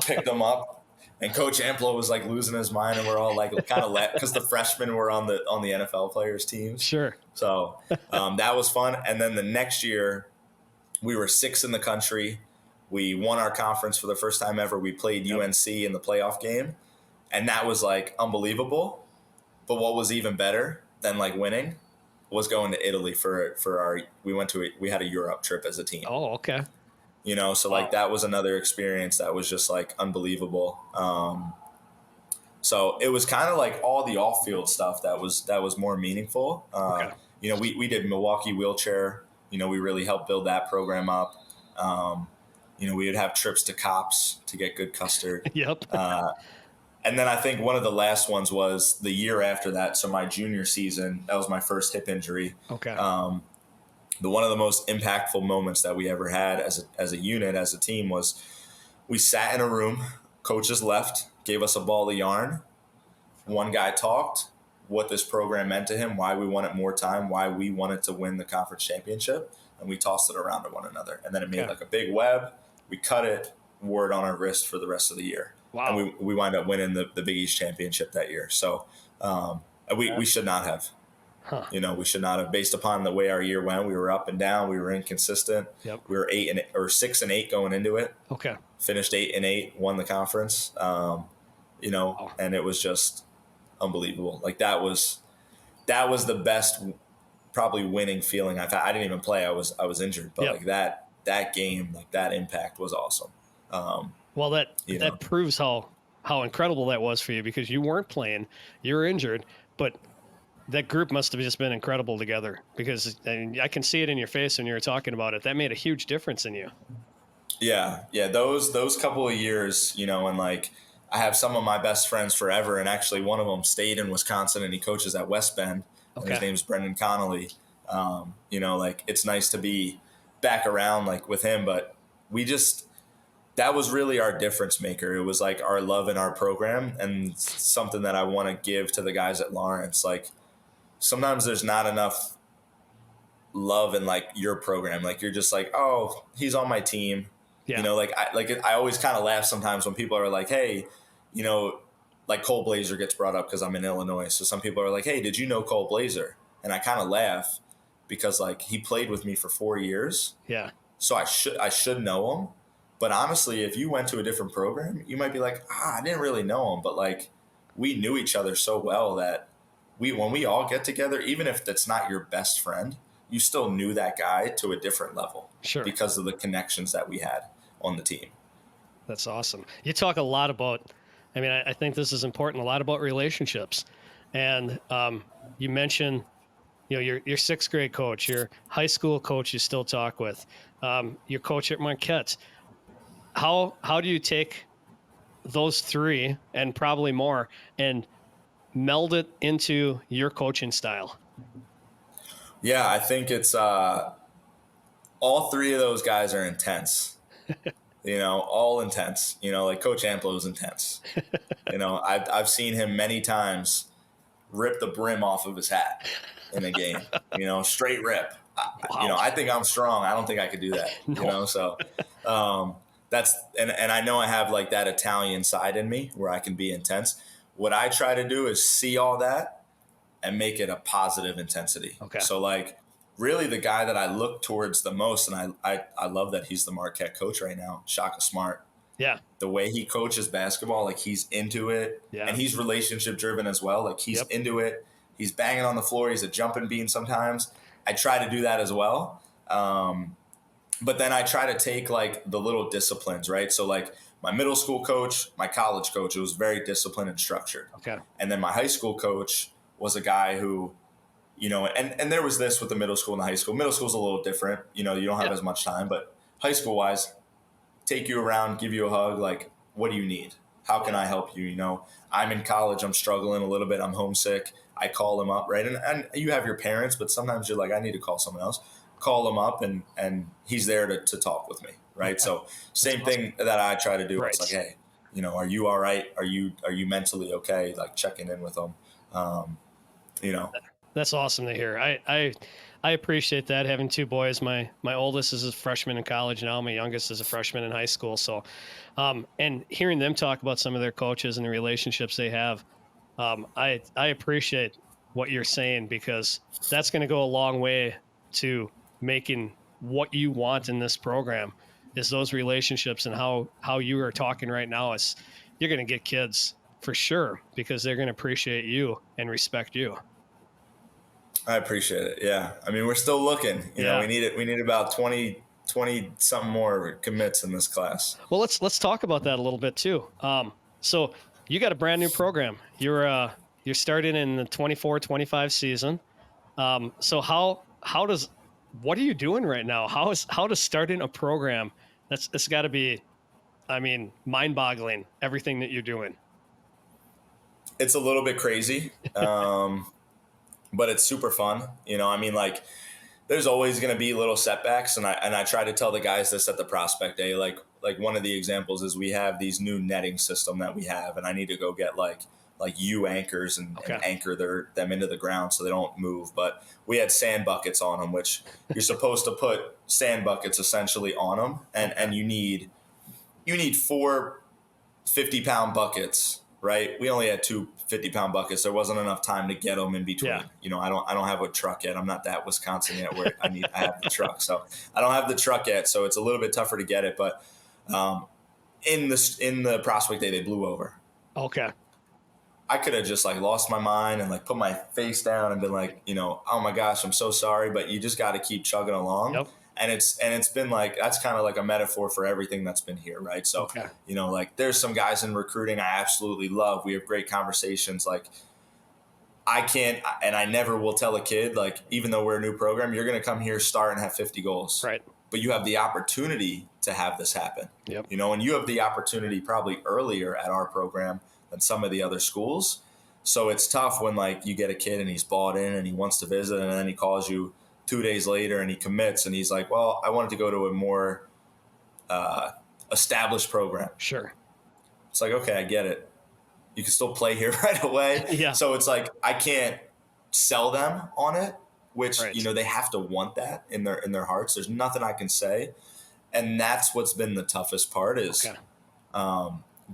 picked him up. And Coach Amplo was, like, losing his mind. And we're all, like, kind of because the freshmen were on the NFL players' teams. Sure. So, that was fun. And then the next year, we were 6th in the country. We won our conference for the first time ever. We played UNC in the playoff game. And that was, like, unbelievable. But what was even better than like winning was going to Italy for our we had a Europe trip as a team. Oh, okay. you know, so like that was another experience that was just like unbelievable. So it was kind of like all the off-field stuff that was more meaningful. You know, we did Milwaukee wheelchair. You know, we really helped build that program up. You know, we would have trips to Cops to get good custard. Yep. And then I think one of the last ones was the year after that. So my junior season, that was my first hip injury. Okay. One of the most impactful moments that we ever had as a unit, as a team, was we sat in a room, coaches left, gave us a ball of yarn. One guy talked what this program meant to him, why we wanted more time, why we wanted to win the conference championship, and we tossed it around to one another. And then it made like a big web. We cut it, wore it on our wrist for the rest of the year. Wow. And we wind up winning the Big East championship that year. So we should not have. You know, we should not have, based upon the way our year went. We were up and down. We were inconsistent. Yep. We were 6-8 going into it. Okay. Finished 8-8, won the conference. You know, and it was just unbelievable. Like that was the best, probably winning feeling I've had. I didn't even play. I was injured, but like that game, like that impact was awesome. Well, that proves how incredible that was for you, because you weren't playing, you were injured, but that group must have just been incredible together, because I can see it in your face when you were talking about it. That made a huge difference in you. Yeah. Those couple of years, you know, and like I have some of my best friends forever, and actually one of them stayed in Wisconsin and he coaches at West Bend. And his name's Brendan Connolly. You know, like it's nice to be back around like with him, but that was really our difference maker. It was like our love in our program, and something that I want to give to the guys at Lawrence. Like sometimes there's not enough love in like your program. Like you're just like, oh, he's on my team. Yeah. You know, I always kind of laugh sometimes when people are like, hey, you know, like Cole Blazer gets brought up because I'm in Illinois. So some people are like, hey, did you know Cole Blazer? And I kind of laugh because like he played with me for 4 years. Yeah. So I should know him. But honestly, if you went to a different program, you might be like, I didn't really know him. But like we knew each other so well that when we all get together, even if that's not your best friend, you still knew that guy to a different level. Sure. Because of the connections that we had on the team. That's awesome. You talk a lot about, I think this is important, a lot about relationships. And you mentioned, you know, your sixth grade coach, your high school coach you still talk with, your coach at Marquette. How do you take those three and probably more and meld it into your coaching style? Yeah, I think it's all three of those guys are intense. You know, all intense. You know, like Coach Amplo is intense. You know, I've seen him many times rip the brim off of his hat in a game. You know, straight rip. Wow. You know, I think I'm strong. I don't think I could do that. No. You know, so that's and I know I have like that Italian side in me where I can be intense. What I try to do is see all that and make it a positive intensity. Okay. So like really the guy that I look towards the most, and I love that he's the Marquette coach right now, Shaka Smart. Yeah. The way he coaches basketball, like he's into it. Yeah. And he's relationship driven as well. Like he's into it. He's banging on the floor. He's a jumping bean sometimes. I try to do that as well. But then I try to take like the little disciplines, right? So like my middle school coach, my college coach, it was very disciplined and structured. Okay. And then my high school coach was a guy who, you know, and there was this with the middle school and the high school. Middle school's a little different. You know, you don't have as much time, but high school wise, take you around, give you a hug. Like, what do you need? How can I help you? You know, I'm in college. I'm struggling a little bit. I'm homesick. I call him up, right? And you have your parents, but sometimes you're like, I need to call someone else. Call him up, and he's there to talk with me, right? So same thing that I try to do. Right. It's like, hey, you know, are you all right? Are you mentally okay? Like checking in with them, you know. That's awesome to hear. I appreciate that, having two boys. My oldest is a freshman in college now. My youngest is a freshman in high school. So, and hearing them talk about some of their coaches and the relationships they have, I appreciate what you're saying, because that's going to go a long way to making what you want in this program, is those relationships. And how you are talking right now is you're going to get kids for sure, because they're going to appreciate you and respect you. I appreciate it. Yeah. I mean, we're still looking, you know, we need about 20 20 something more commits in this class. Well, let's talk about that a little bit too. So you got a brand new program. You're starting in the 24-25 season. So what are you doing right now? How does starting a program? It's got to be, I mean, mind-boggling, everything that you're doing. It's a little bit crazy, but it's super fun. You know, I mean, like, there's always going to be little setbacks, and I try to tell the guys this at the prospect day. Like one of the examples is we have these new netting system that we have, and I need to go get like U anchors and anchor them into the ground so they don't move. But we had sand buckets on them, which you're supposed to put sand buckets essentially on them, and you need 4 50-pound buckets, right? We only had 2 50-pound buckets. There wasn't enough time to get them in between. Yeah. You know, I don't have a truck yet. I'm not that Wisconsin yet where I have the truck. So I don't have the truck yet. So it's a little bit tougher to get it. But in the prospect day, they blew over. Okay. I could have just like lost my mind and like put my face down and been like, you know, oh my gosh, I'm so sorry. But you just got to keep chugging along. Yep. And it's been like, that's kind of like a metaphor for everything that's been here. Right. So, you know, like there's some guys in recruiting I absolutely love. We have great conversations. Like I can't, and I never will tell a kid, like, even though we're a new program, you're going to come here, start and have 50 goals. Right. But you have the opportunity to have this happen. Yep. You know, and you have the opportunity probably earlier at our program than some of the other schools. So it's tough when like you get a kid and he's bought in and he wants to visit, and then he calls you 2 days later and he commits and he's like, well, I wanted to go to a more established program. Sure. It's like, okay, I get it. You can still play here right away. Yeah. So it's like, I can't sell them on it, which, Right. you know, they have to want that in their hearts. There's nothing I can say. And that's what's been the toughest part is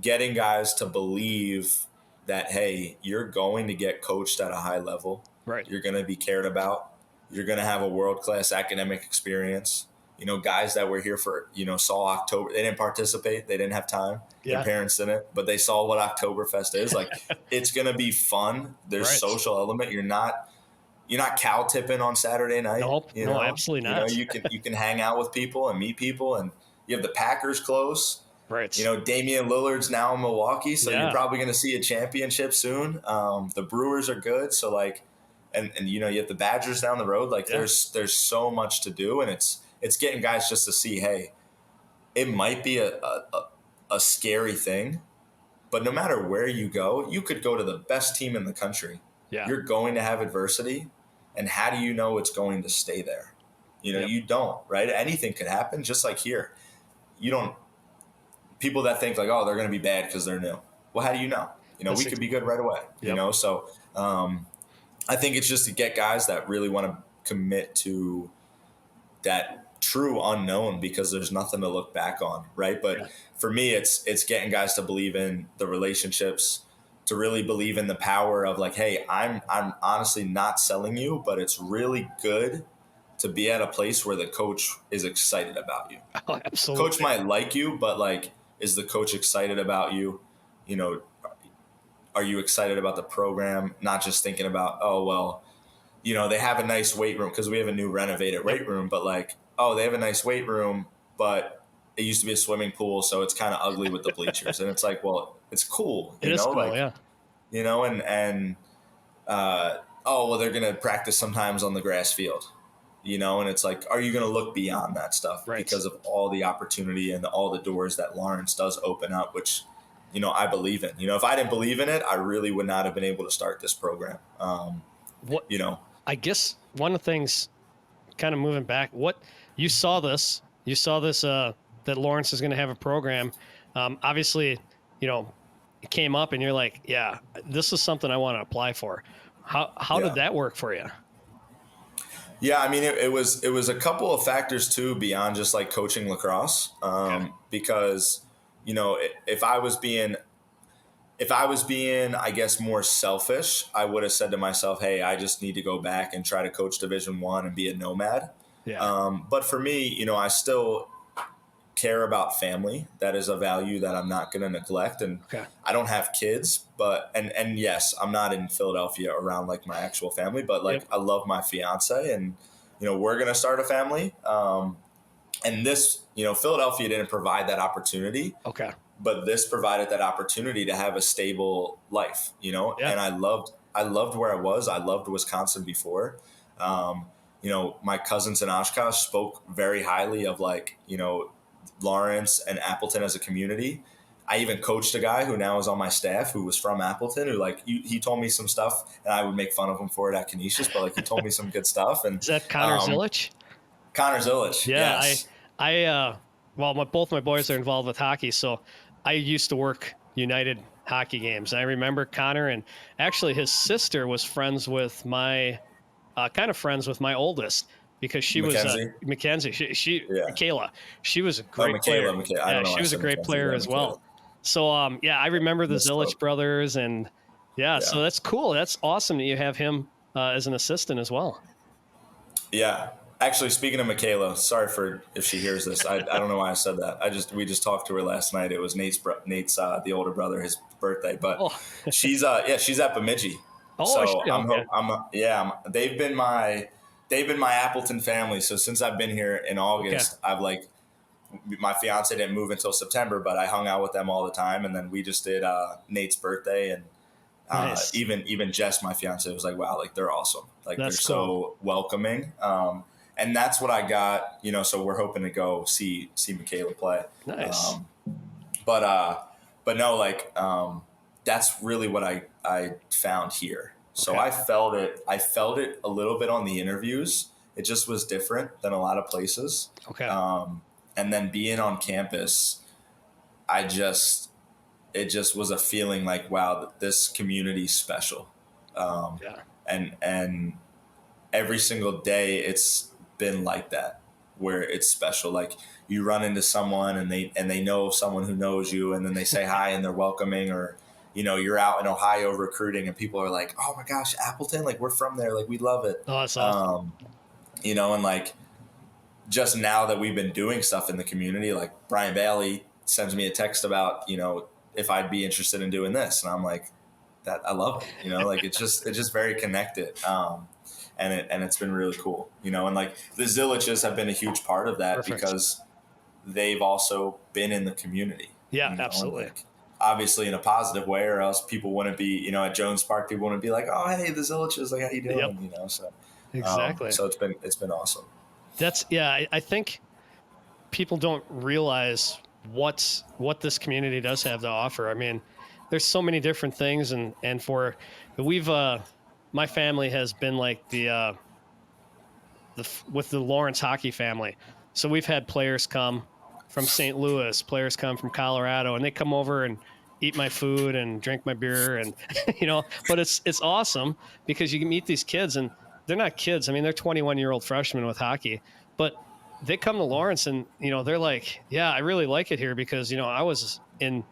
getting guys to believe that, hey, you're going to get coached at a high level. Right. You're going to be cared about. You're going to have a world-class academic experience. You know, guys that were here for, you know, saw October. They didn't participate. They didn't have time. Yeah. Their parents didn't. But they saw what Oktoberfest is. Like, it's going to be fun. There's Right. social element. You're not cow tipping on Saturday night. Nope. You No, know? absolutely not. You know, you can hang out with people and meet people. And you have the Packers close. Right. You know, Damian Lillard's now in Milwaukee. So Yeah. you're probably going to see a championship soon. The Brewers are good. So, like, and you know, you have the Badgers down the road. Like, there's so much to do, and it's getting guys just to see, hey, it might be a scary thing, but no matter where you go, you could go to the best team in the country. Yeah. You're going to have adversity, and how do you know it's going to stay there? You know, you don't, right? Anything could happen, just like here. You don't. People that think like, oh, they're going to be bad because they're new. Well, how do you know? You know, we could be good right away. Yep. You know, so I think it's just to get guys that really want to commit to that true unknown, because there's nothing to look back on, right? But for me, it's getting guys to believe in the relationships, to really believe in the power of like, hey, I'm honestly not selling you, but it's really good to be at a place where the coach is excited about you. Oh, absolutely. Coach might like you, but like, is the coach excited about you? You know, are you excited about the program? Not just thinking about, oh, well, you know, they have a nice weight room because we have a new renovated weight room, but like, oh, they have a nice weight room, but it used to be a swimming pool, so it's kind of ugly with the bleachers. And it's like, well, it's cool. It is cool, like, yeah. You know, and oh, well, they're going to practice sometimes on the grass field, you know, and it's like, are you going to look beyond that stuff? Right. Because of all the opportunity and all the doors that Lawrence does open up, which, you know, I believe in. You know, if I didn't believe in it, I really would not have been able to start this program. You know, I guess one of the things, kind of moving back, you saw this that Lawrence is going to have a program. Obviously, you know, it came up and you're like, yeah, this is something I want to apply for. How did that work for you? Yeah, I mean, it was a couple of factors too beyond just like coaching lacrosse, because, you know, if I was being, I guess, more selfish, I would have said to myself, hey, I just need to go back and try to coach Division I and be a nomad. Yeah. But for me, you know, I still care about family. That is a value that I'm not going to neglect. And I don't have kids, but, and yes, I'm not in Philadelphia around like my actual family, but like I love my fiance and, you know, we're going to start a family. And this, Philadelphia didn't provide that opportunity. Okay. But this provided that opportunity to have a stable life, Yeah. and I loved where I was. I loved Wisconsin before. My cousins in Oshkosh spoke very highly of Lawrence and Appleton as a community. I even coached a guy who now is on my staff who was from Appleton, who he told me some stuff, and I would make fun of him for it at Canisius, but he told me some good stuff. And is that Connor Zillich? Connor Zillich. Yeah. Yes. Both my boys are involved with hockey, so I used to work United hockey games. I remember Connor, and actually his sister was friends with my oldest, because she Mackenzie? was Mackenzie. She Yeah. Michaela. She was a great player. I don't know She why was I a said great Mackenzie. player Yeah, as Michaela. well. So I remember the Zillich brothers, and so that's cool. That's awesome that you have him as an assistant as well. Yeah. Actually, speaking of Michaela, sorry if she hears this. I don't know why I said that. We just talked to her last night. It was Nate's the older brother, his birthday. But she's at Bemidji. Oh, so okay. they've been my Appleton family. So since I've been here in August, I've my fiance didn't move until September, but I hung out with them all the time. And then we just did Nate's birthday, and Nice. even Jess, my fiance, was like, wow, they're awesome. They're That's so welcoming. And that's what I got, so we're hoping to go see Michaela play. Nice. But no, that's really what I found here. So I felt it a little bit on the interviews. It just was different than a lot of places. Okay. And then being on campus, it just was a feeling like, wow, this community's special. And every single day it's been like that, where it's special. Like you run into someone and they know someone who knows you, and then they say hi and they're welcoming, or you're out in Ohio recruiting and people are like, oh my gosh, Appleton, we're from there, we love it. Oh, that's awesome. And just now that we've been doing stuff in the community, Brian Bailey sends me a text about if I'd be interested in doing this, and I'm like, that I love it. It's just very connected. And it's been really cool, and the Zilliches have been a huge part of that. Perfect. Because they've also been in the community. Yeah, absolutely. Obviously in a positive way, or else people wouldn't be, at Jones Park, people wouldn't be like, oh, hey, the Zilliches, how you doing? Yep. So exactly. So it's been awesome. I think people don't realize what this community does have to offer. I mean, there's so many different things, and we've my family has been like with the Lawrence hockey family. So we've had players come from St. Louis, players come from Colorado, and they come over and eat my food and drink my beer, and but it's awesome because you can meet these kids, and they're not kids. I mean, they're 21-year-old freshmen with hockey, but they come to Lawrence and they're like, yeah, I really like it here because I was in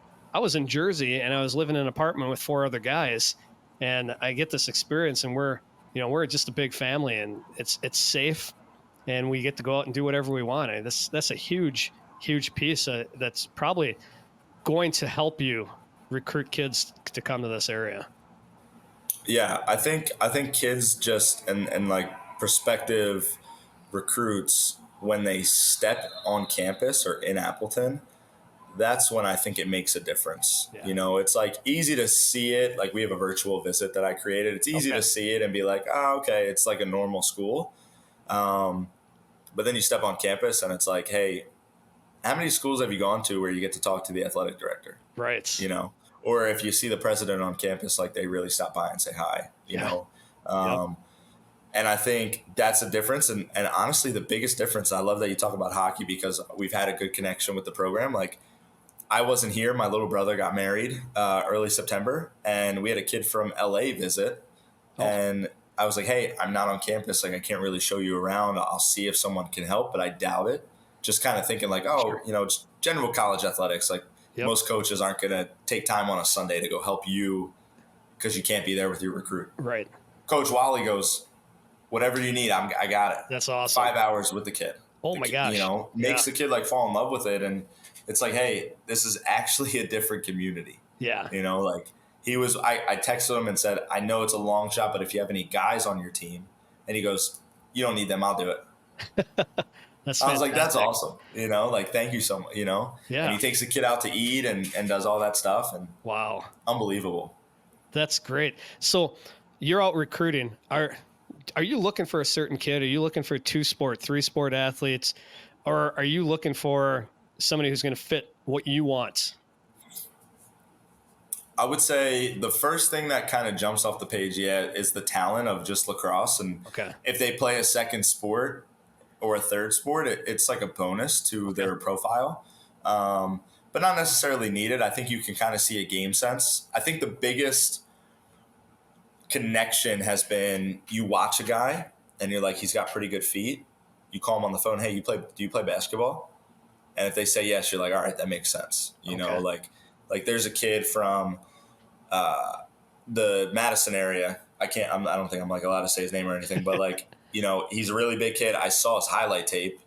Jersey and I was living in an apartment with 4 other guys, and I get this experience, and we're just a big family, and it's safe, and we get to go out and do whatever we want. And that's a huge piece that's probably going to help you recruit kids to come to this area. Yeah, I think kids just and prospective recruits, when they step on campus or in Appleton, that's when I think it makes a difference. Yeah. It's easy to see it. We have a virtual visit that I created. It's easy to see it and be like, oh, okay, it's like a normal school. But then you step on campus and it's like, hey, how many schools have you gone to where you get to talk to the athletic director? Right. Or if you see the president on campus, they really stop by and say hi, you know? Yep. And I think that's a difference. And honestly, the biggest difference, I love that you talk about hockey because we've had a good connection with the program. I wasn't here. My little brother got married early September, and we had a kid from LA visit. Oh. And I was like, hey, I'm not on campus. I can't really show you around. I'll see if someone can help, but I doubt it. Just kind of thinking sure. Just general college athletics. Yep. Most coaches aren't going to take time on a Sunday to go help you because you can't be there with your recruit. Right. Coach Wally goes, whatever you need, I got it. That's awesome. 5 hours with the kid. Oh my gosh. Makes the kid fall in love with it. And it's hey, this is actually a different community. Yeah. He was, I texted him and said, I know it's a long shot, but if you have any guys on your team, and he goes, you don't need them, I'll do it. That's I was like, that's fantastic. awesome. You know, like, thank you so much, you know? Yeah. And he takes the kid out to eat and does all that stuff. And Wow. unbelievable. That's great. So you're out recruiting. Are you looking for a certain kid? Are you looking for 2-sport, 3-sport athletes? Or are you looking for somebody who's going to fit what you want? I would say the first thing that kind of jumps off the page, is the talent of just lacrosse. And Okay. if they play a second sport or a third sport, it's like a bonus to their profile, but not necessarily needed. I think you can kind of see a game sense. I think the biggest connection has been you watch a guy and you're like, he's got pretty good feet. You call him on the phone, hey, do you play basketball? And if they say yes, you're like, all right, that makes sense. You know, like there's a kid from the Madison area. I don't think I'm like allowed to say his name or anything, but like, you know, he's a really big kid. I saw his highlight tape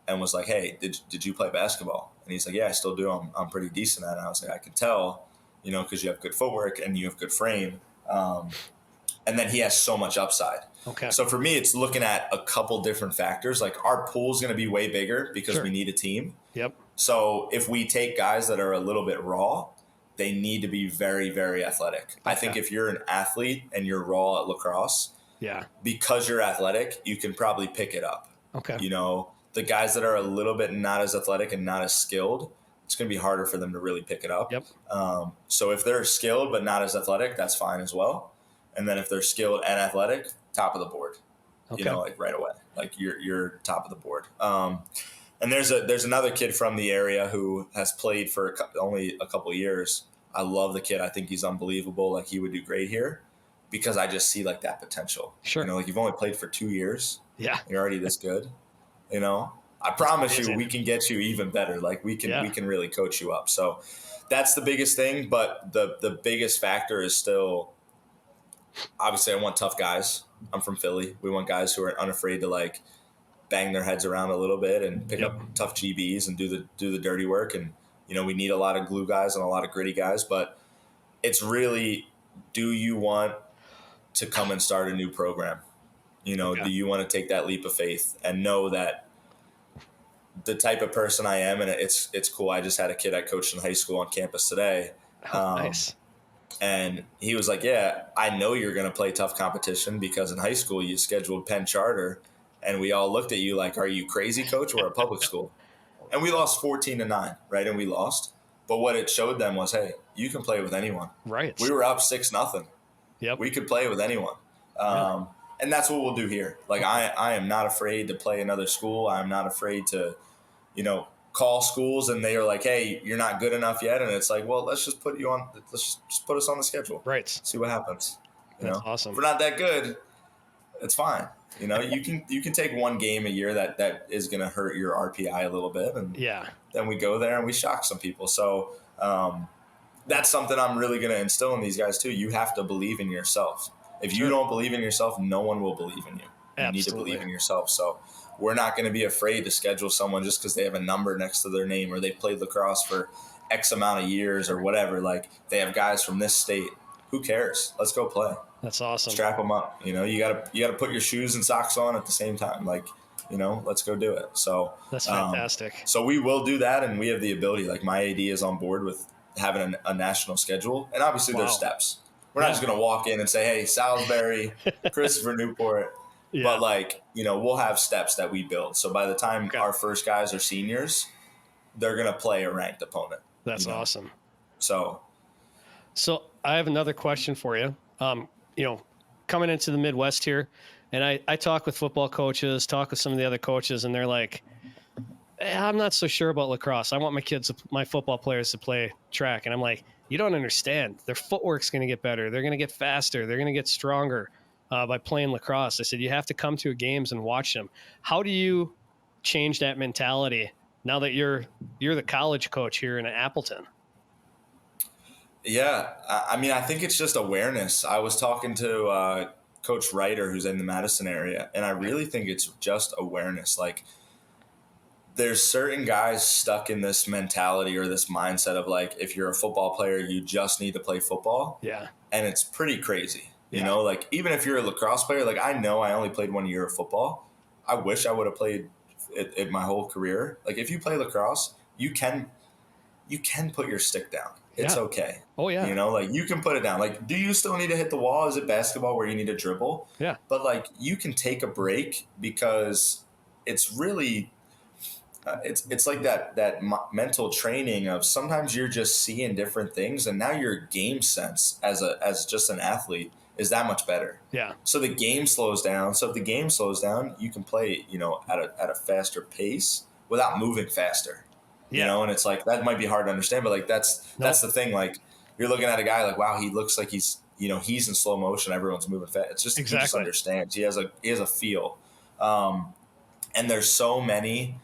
and was like, hey, did you play basketball? And he's like, yeah, I still do. I'm pretty decent at it. And I was like, I can tell, you know, because you have good footwork and you have good frame. And then he has so much upside. Okay. So for me, it's looking at a couple different factors. Like our pool's going to be way bigger because we need a team. Yep. So if we take guys that are a little bit raw, they need to be very, very athletic. Okay. I think if you're an athlete and you're raw at lacrosse, because you're athletic, you can probably pick it up. Okay. You know, the guys that are a little bit not as athletic and not as skilled, it's going to be harder for them to really pick it up. Yep. So if they're skilled but not as athletic, that's fine as well. And then if they're skilled and athletic, top of the board, you know, like right away, like you're top of the board. And there's another kid from the area who has played for only a couple of years. I love the kid. I think he's unbelievable. Like he would do great here because I just see like that potential. Sure. You know, like you've only played for 2 years. Yeah. You're already this good. You know, I promise you, we can get you even better. Like we can really coach you up. So that's the biggest thing. But the biggest factor is still, obviously I want tough guys. I'm from Philly. We want guys who are unafraid to like bang their heads around a little bit and pick up tough GBs and do the dirty work. And, you know, we need a lot of glue guys and a lot of gritty guys, but it's really, do you want to come and start a new program? You know, do you want to take that leap of faith and know that the type of person I am, and it's cool. I just had a kid I coached in high school on campus today. Nice. And he was like, yeah, I know you're going to play tough competition because in high school you scheduled Penn Charter and we all looked at you like, are you crazy, coach? We're a public school. And we lost 14-9, right? And we lost. But what it showed them was, hey, you can play with anyone. Right. We were up 6-0. Yep. We could play with anyone. And that's what we'll do here. Like I am not afraid to play another school. I'm not afraid to, you know, call schools and they are like, hey, you're not good enough yet. And it's like, well, let's just put us on the schedule. Right. See what happens. That's awesome. If we're not that good, it's fine. You know, you can take one game a year that is going to hurt your RPI a little bit. And then we go there and we shock some people. So that's something I'm really going to instill in these guys too. You have to believe in yourself. If you don't believe in yourself, no one will believe in you. You need to believe in yourself. So we're not going to be afraid to schedule someone just because they have a number next to their name or they played lacrosse for X amount of years or whatever. Like they have guys from this state. Who cares? Let's go play. That's awesome. Strap them up. You know, you gotta put your shoes and socks on at the same time. Like, you know, let's go do it. So that's fantastic. So we will do that, and we have the ability. Like my AD is on board with having a national schedule, and obviously there's steps. We're not just gonna walk in and say, "Hey, Salisbury, Christopher Newport." But like, you know, we'll have steps that we build. So by the time our first guys are seniors, they're gonna play a ranked opponent. That's awesome. So I have another question for you. You know, coming into the Midwest here, and I talk with football coaches, talk with some of the other coaches, and they're like, I'm not so sure about lacrosse. I want my football players to play track. And I'm like, you don't understand. Their footwork's going to get better. They're going to get faster. They're going to get stronger by playing lacrosse. I said, you have to come to games and watch them. How do you change that mentality now that you're the college coach here in Appleton? Yeah, I mean, I think it's just awareness. I was talking to Coach Ryder, who's in the Madison area, and I really think it's just awareness. Like, there's certain guys stuck in this mentality or this mindset of like, if you're a football player, you just need to play football. Yeah. And it's pretty crazy. You know, like even if you're a lacrosse player, like I know I only played 1 year of football. I wish I would have played it my whole career. Like if you play lacrosse, you can put your stick down. It's okay. Oh yeah. You know, like you can put it down. Like, do you still need to hit the wall? Is it basketball where you need to dribble? Yeah. But like you can take a break because it's really, it's like that mental training of sometimes you're just seeing different things, and now your game sense as just an athlete is that much better. Yeah. So the game slows down. So if the game slows down, you can play, you know, at a faster pace without moving faster. Yeah. You know, and it's like that might be hard to understand, but like that's the thing. Like you're looking at a guy like, wow, he looks like he's in slow motion. Everyone's moving fast. It's just exactly. He just understands. He has a feel. And there's so many.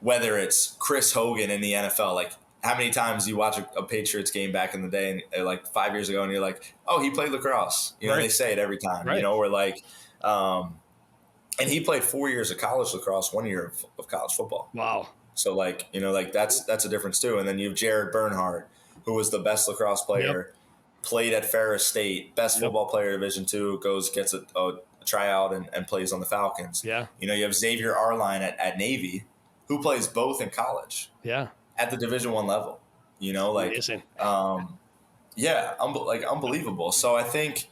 Whether it's Chris Hogan in the NFL, like how many times you watch a Patriots game back in the day, and like 5 years ago, and you're like, oh, he played lacrosse. You know, they say it every time. Right. You know, or like, and he played 4 years of college lacrosse, 1 year of college football. Wow. So like, you know, like that's a difference too. And then you have Jared Bernhardt, who was the best lacrosse player, played at Ferris State, best football player Division II, gets a tryout and plays on the Falcons. Yeah. You know, you have Xavier Arline at Navy, who plays both in college. Yeah. At the Division I level. You know, like amazing. Unbelievable. So I think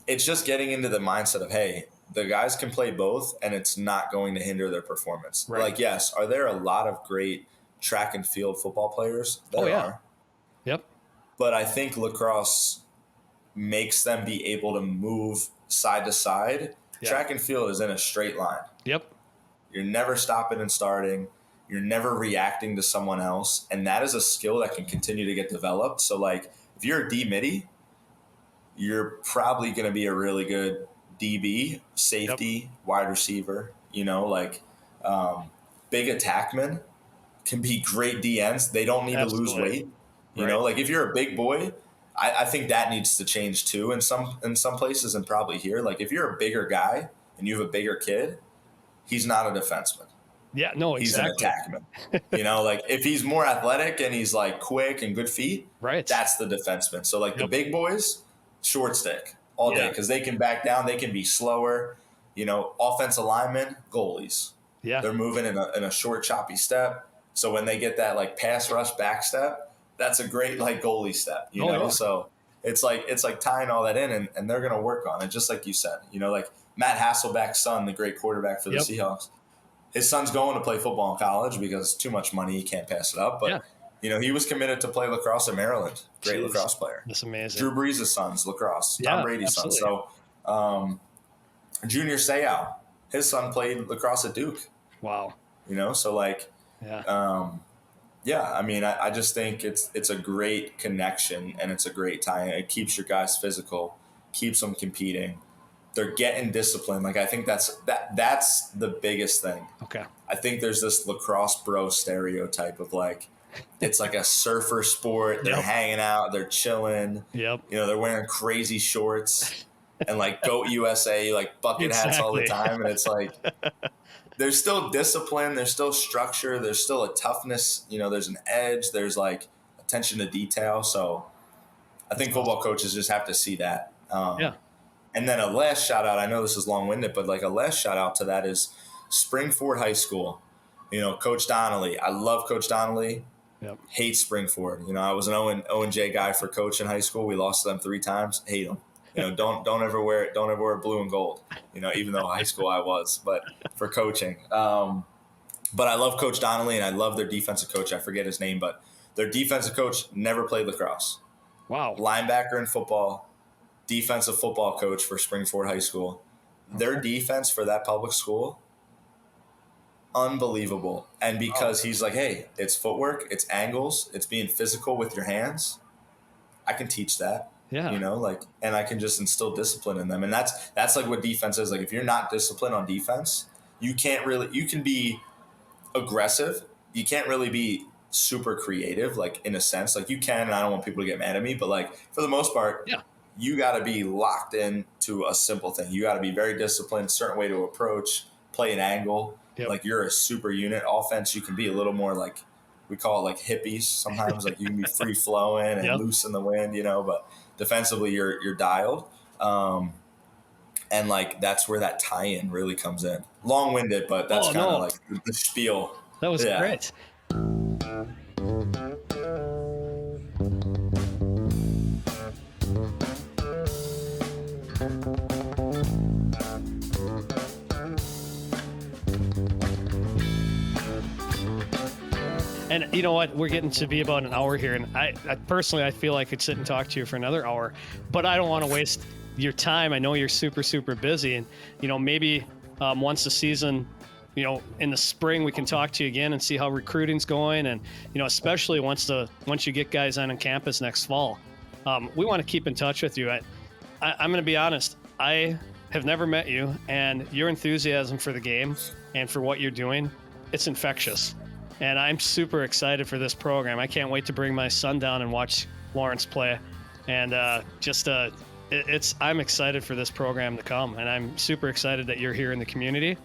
it's just getting into the mindset of, hey, the guys can play both, and it's not going to hinder their performance. Right. Like, yes, are there a lot of great track and field football players? There are. Yep. But I think lacrosse makes them be able to move side to side. Yeah. Track and field is in a straight line. Yep. You're never stopping and starting. You're never reacting to someone else. And that is a skill that can continue to get developed. So, like, if you're a D-midi, you're probably going to be a really good DB, safety, wide receiver, you know, like big attackmen can be great DNs. They don't need to lose weight. You know, like if you're a big boy, I think that needs to change too in some places and probably here. Like if you're a bigger guy and you have a bigger kid, he's not a defenseman. Yeah, no, exactly. He's an attackman. You know, like if he's more athletic and he's like quick and good feet, right, that's the defenseman. So like the big boys, short stick all day because they can back down, they can be slower. You know, offensive linemen, goalies. Yeah, they're moving in a short, choppy step. So when they get that like pass rush back step, that's a great like goalie step. You know, so it's like tying all that in, and they're gonna work on it, just like you said. You know, like Matt Hasselbeck's son, the great quarterback for the Seahawks. His son's going to play football in college because too much money, he can't pass it up. But, you know, he was committed to play lacrosse at Maryland. Great lacrosse player. That's amazing. Drew Brees' son's lacrosse. Tom Brady's son. So, Junior Seau, his son played lacrosse at Duke. Wow. You know, so like, I mean, I just think it's a great connection and it's a great tie. It keeps your guys physical, keeps them competing. They're getting disciplined. Like I think that's the biggest thing. Okay. I think there's this lacrosse bro stereotype of like, it's like a surfer sport. They're hanging out, they're chilling. Yep. You know, they're wearing crazy shorts and like Goat USA, like bucket hats all the time. And it's like, there's still discipline. There's still structure. There's still a toughness. You know, there's an edge. There's like attention to detail. So I think football coaches just have to see that. And then a last shout out, I know this is long winded, but like a last shout out to that is Springford High School. You know, Coach Donnelly. I love Coach Donnelly. Yep. Hate Springford. You know, I was an O&J guy for coach in high school. We lost to them 3 times. Hate them. You know, don't ever wear blue and gold. You know, even though high school I was, but for coaching. But I love Coach Donnelly and I love their defensive coach. I forget his name, but their defensive coach never played lacrosse. Wow. Linebacker in football. Defensive football coach for Springford High School. Their defense for that public school, unbelievable. And because he's like, hey, it's footwork, it's angles, it's being physical with your hands. I can teach that. Yeah. You know, like, and I can just instill discipline in them. And that's like what defense is. Like, if you're not disciplined on defense, you can be aggressive. You can't really be super creative, like in a sense. Like you can, and I don't want people to get mad at me, but like for the most part, you got to be locked in to a simple thing. You got to be very disciplined, certain way to approach, play an angle. Yep. Like you're a super unit. Offense, you can be a little more like, we call it like hippies sometimes. Like you can be free flowing and loose in the wind, you know, but defensively you're dialed. And like, that's where that tie-in really comes in. Long-winded, but that's kind of like the spiel. That was great. And you know what? We're getting to be about an hour here. And I personally, I feel I could sit and talk to you for another hour, but I don't want to waste your time. I know you're super, super busy. And, you know, maybe once the season, you know, in the spring, we can talk to you again and see how recruiting's going. And, you know, especially once you get guys on campus next fall, we want to keep in touch with you. I'm going to be honest. I have never met you, and your enthusiasm for the game and for what you're doing, it's infectious. And I'm super excited for this program. I can't wait to bring my son down and watch Lawrence play. And I'm excited for this program to come. And I'm super excited that you're here in the community.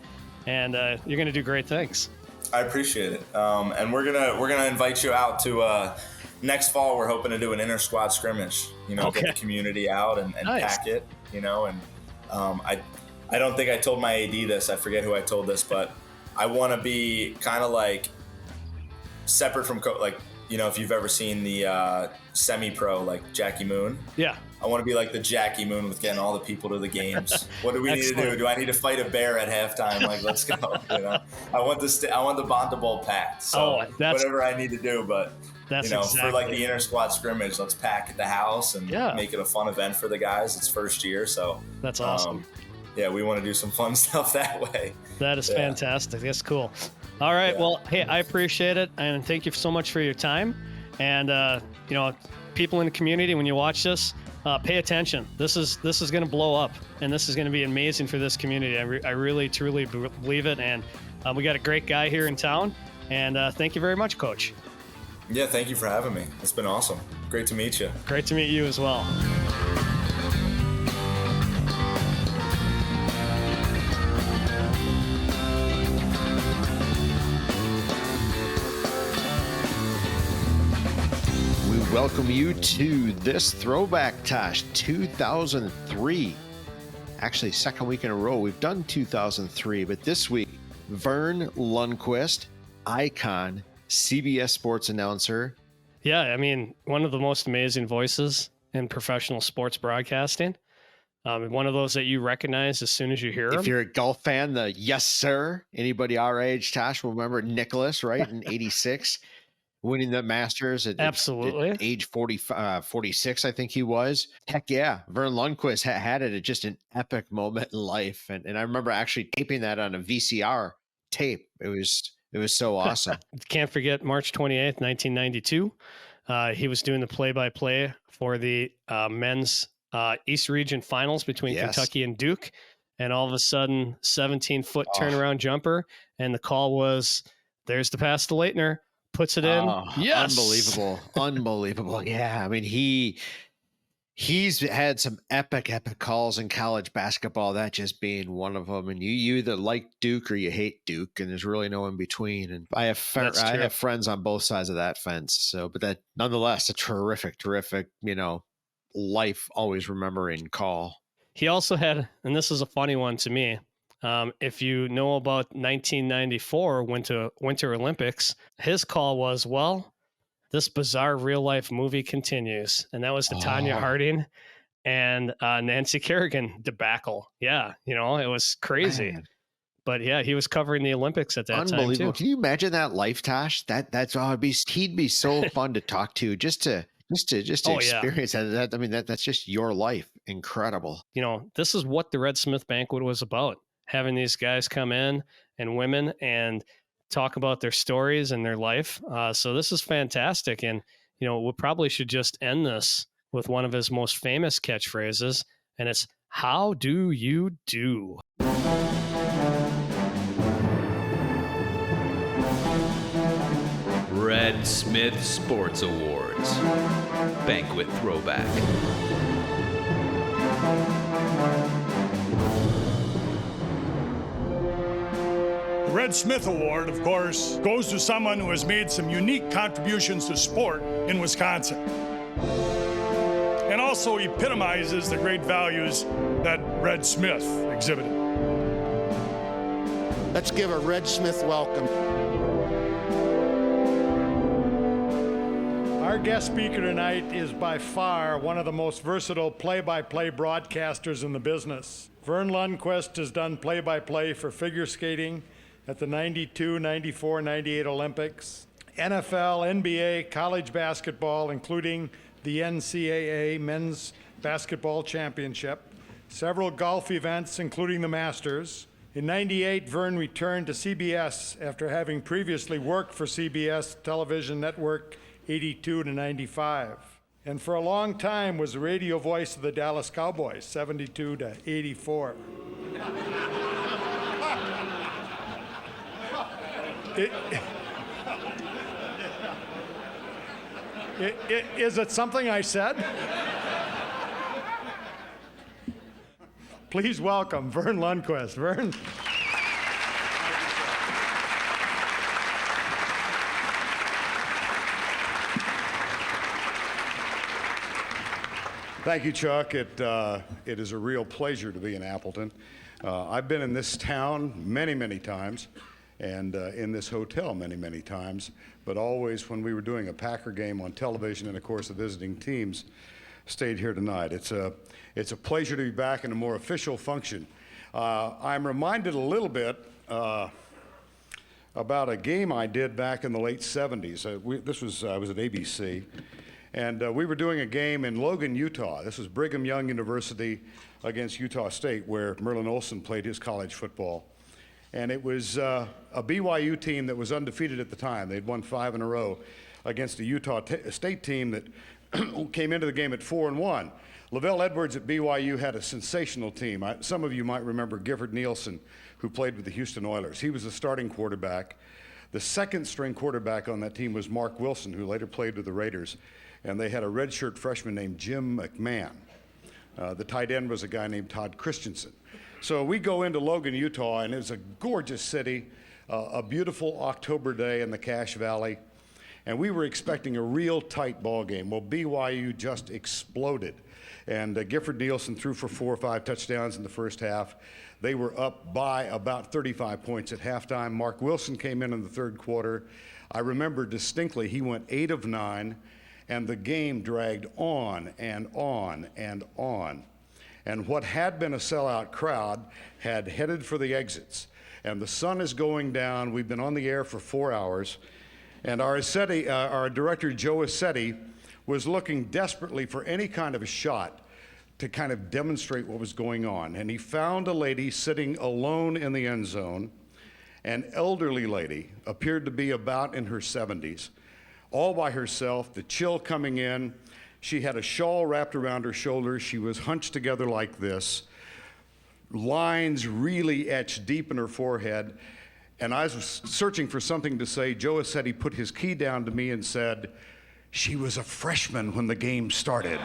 And you're going to do great things. I appreciate it. And we're gonna invite you out to next fall. We're hoping to do an inter-squad scrimmage. You know, get the community out and nice. Pack it. You know, and I don't think I told my AD this. I forget who I told this, but I want to be kind of like separate from like, you know, if you've ever seen the semi-pro, like Jackie Moon. Yeah. I want to be like the Jackie Moon with getting all the people to the games. What do we need to do? Do I need to fight a bear at halftime? Like, let's go. You know, I want the Bonta Bowl packed. So whatever I need to do, but you know, for like the inter-squad scrimmage, let's pack at the house and make it a fun event for the guys. It's first year, so that's awesome. Yeah, we want to do some fun stuff that way. That is fantastic. That's cool. All right. Yeah. Well, hey, I appreciate it, and thank you so much for your time. And you know, people in the community, when you watch this, pay attention. This is going to blow up, and this is going to be amazing for this community. I really, truly believe it. And we got a great guy here in town. And thank you very much, Coach. Yeah, thank you for having me. It's been awesome. Great to meet you. Great to meet you as well. Welcome you to this Throwback, Tosh, 2003. Actually, second week in a row. We've done 2003, but this week, Verne Lundquist, icon, CBS sports announcer. Yeah, I mean, one of the most amazing voices in professional sports broadcasting. One of those that you recognize as soon as you hear him. If you're a golf fan, the yes, sir. Anybody our age, Tosh, will remember Nicholas, right, in 86. Winning the Masters at age 46, I think he was. Heck yeah, Verne Lundquist had it at just an epic moment in life, and I remember actually taping that on a VCR tape. It was so awesome. Can't forget March 28th, 1992. He was doing the play-by-play for the men's East Region Finals between Kentucky and Duke, and all of a sudden, 17-foot turnaround jumper, and the call was, "There's the pass to Leitner." Puts it in. Yes. Unbelievable. Yeah. I mean, he's had some epic calls in college basketball, that just being one of them. And you either like Duke or you hate Duke, and there's really no in between. And I have friends on both sides of that fence. So, but that nonetheless, a terrific, you know, life always remembering call. He also had, and this is a funny one to me. If you know about 1994 Winter Olympics, his call was, well, this bizarre real life movie continues. And that was the Tanya Harding and Nancy Kerrigan debacle. Yeah. You know, it was crazy. Man. But yeah, he was covering the Olympics at that time too. Can you imagine that life, Tosh? He'd be so fun to talk to just to experience that. I mean, that's just your life. Incredible. You know, this is what the Red Smith Banquet was about. Having these guys come in and women and talk about their stories and their life. So this is fantastic. And, you know, we probably should just end this with one of his most famous catchphrases. And it's, "How do you do?" Red Smith Sports Awards. Banquet Throwback. The Red Smith Award, of course, goes to someone who has made some unique contributions to sport in Wisconsin. And also epitomizes the great values that Red Smith exhibited. Let's give a Red Smith welcome. Our guest speaker tonight is by far one of the most versatile play-by-play broadcasters in the business. Verne Lundquist has done play-by-play for figure skating at the 92, 94, 98 Olympics, NFL, NBA, college basketball, including the NCAA Men's Basketball Championship, several golf events, including the Masters. In '98, Verne returned to CBS after having previously worked for CBS television network 82 to 95. And for a long time was the radio voice of the Dallas Cowboys, 72 to 84. Is it something I said? Please welcome Verne Lundquist. Verne. Thank you, Chuck. It is a real pleasure to be in Appleton. I've been in this town many, many times, and in this hotel many, many times, but always when we were doing a Packer game on television, and of course the visiting teams stayed here tonight. It's a pleasure to be back in a more official function. I'm reminded a little bit about a game I did back in the late 70s. I was at ABC. And we were doing a game in Logan, Utah. This was Brigham Young University against Utah State, where Merlin Olsen played his college football. And it was a BYU team that was undefeated at the time. They'd won 5 in a row against a Utah State team that came into the game at 4-1. Lavelle Edwards at BYU had a sensational team. Some of you might remember Gifford Nielsen, who played with the Houston Oilers. He was the starting quarterback. The second string quarterback on that team was Mark Wilson, who later played with the Raiders. And they had a redshirt freshman named Jim McMahon. The tight end was a guy named Todd Christensen. So we go into Logan, Utah, and it's a gorgeous city, a beautiful October day in the Cache Valley. And we were expecting a real tight ball game. Well, BYU just exploded. And Gifford Nielsen threw for 4 or 5 touchdowns in the first half. They were up by about 35 points at halftime. Mark Wilson came in the third quarter. I remember distinctly he went 8 of 9. And the game dragged on and on and on. And what had been a sellout crowd had headed for the exits. And the sun is going down. We've been on the air for 4 hours. And our director, Joe Assetti, was looking desperately for any kind of a shot to kind of demonstrate what was going on. And he found a lady sitting alone in the end zone. An elderly lady, appeared to be about in her 70s. All by herself, the chill coming in. She had a shawl wrapped around her shoulders. She was hunched together like this. Lines really etched deep in her forehead. And I was searching for something to say. Joe Assetti put his key down to me and said, "She was a freshman when the game started."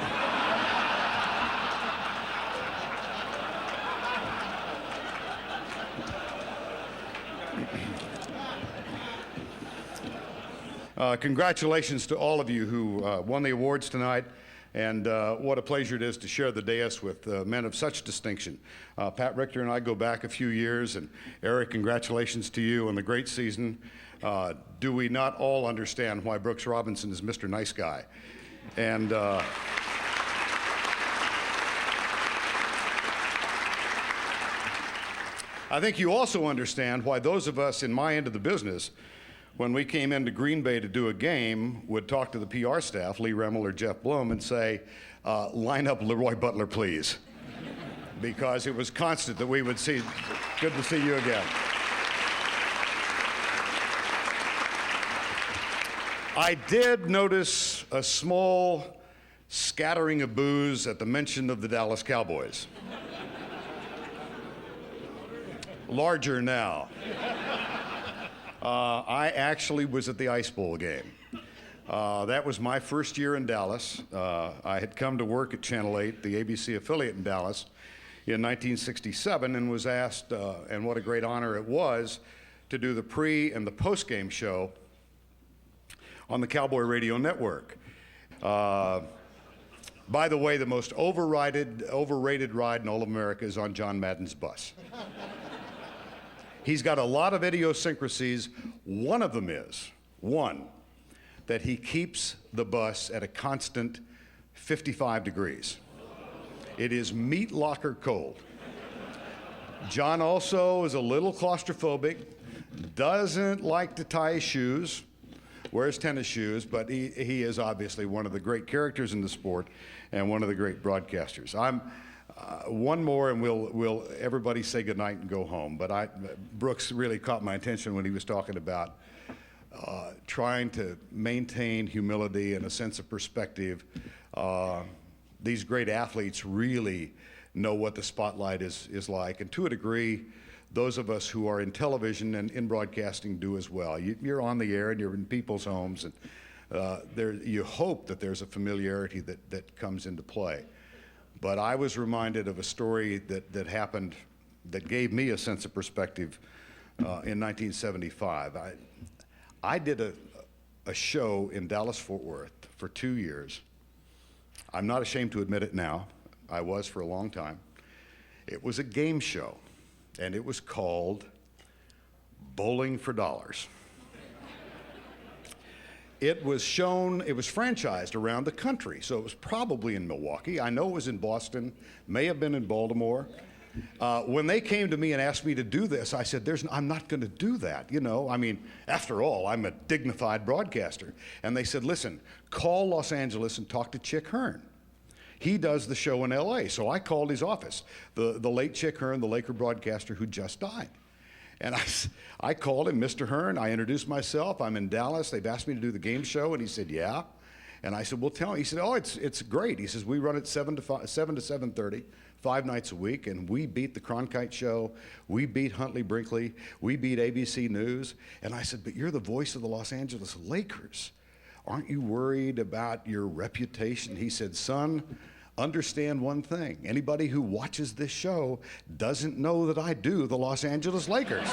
Congratulations to all of you who won the awards tonight, and what a pleasure it is to share the dais with men of such distinction. Pat Richter and I go back a few years, and Eric, congratulations to you on the great season. Do we not all understand why Brooks Robinson is Mr. Nice Guy? And I think you also understand why those of us in my end of the business, when we came into Green Bay to do a game, would talk to the PR staff, Lee Remmel or Jeff Blum, and say, line up Leroy Butler, please. Because it was constant that we would see, good to see you again. I did notice a small scattering of boos at the mention of the Dallas Cowboys. Larger now. I actually was at the Ice Bowl game. That was my first year in Dallas. I had come to work at Channel 8, the ABC affiliate in Dallas, in 1967, and was asked, and what a great honor it was, to do the pre- and the post-game show on the Cowboy Radio Network. By the way, the most overrated ride in all of America is on John Madden's bus. He's got a lot of idiosyncrasies. One of them is, that he keeps the bus at a constant 55 degrees. It is meat locker cold. John also is a little claustrophobic, doesn't like to tie his shoes, wears tennis shoes, but he is obviously one of the great characters in the sport and one of the great broadcasters. I'm one more, and we'll everybody say goodnight and go home. But Brooks really caught my attention when he was talking about trying to maintain humility and a sense of perspective. These great athletes really know what the spotlight is like, and to a degree, those of us who are in television and in broadcasting do as well. You're on the air and you're in people's homes, and you hope that there's a familiarity that comes into play. But I was reminded of a story that happened that gave me a sense of perspective in 1975. I did a show in Dallas-Fort Worth for 2 years. I'm not ashamed to admit it now. I was for a long time. It was a game show, and it was called Bowling for Dollars. It was franchised around the country, so it was probably in Milwaukee. I know it was in Boston, may have been in Baltimore. When they came to me and asked me to do this, I said, I'm not going to do that. After all, I'm a dignified broadcaster. And they said, listen, call Los Angeles and talk to Chick Hearn. He does the show in L.A., so I called his office, the late Chick Hearn, the Laker broadcaster who just died. And I called him, Mr. Hearn. I introduced myself. I'm in Dallas. They've asked me to do the game show. And he said, yeah. And I said, well, tell me. He said, oh, it's great. He says, we run at 7 to 7:30, 5 nights a week, and we beat the Cronkite Show. We beat Huntley Brinkley. We beat ABC News. And I said, but you're the voice of the Los Angeles Lakers. Aren't you worried about your reputation? He said, son, understand one thing. Anybody who watches this show doesn't know that I do the Los Angeles Lakers.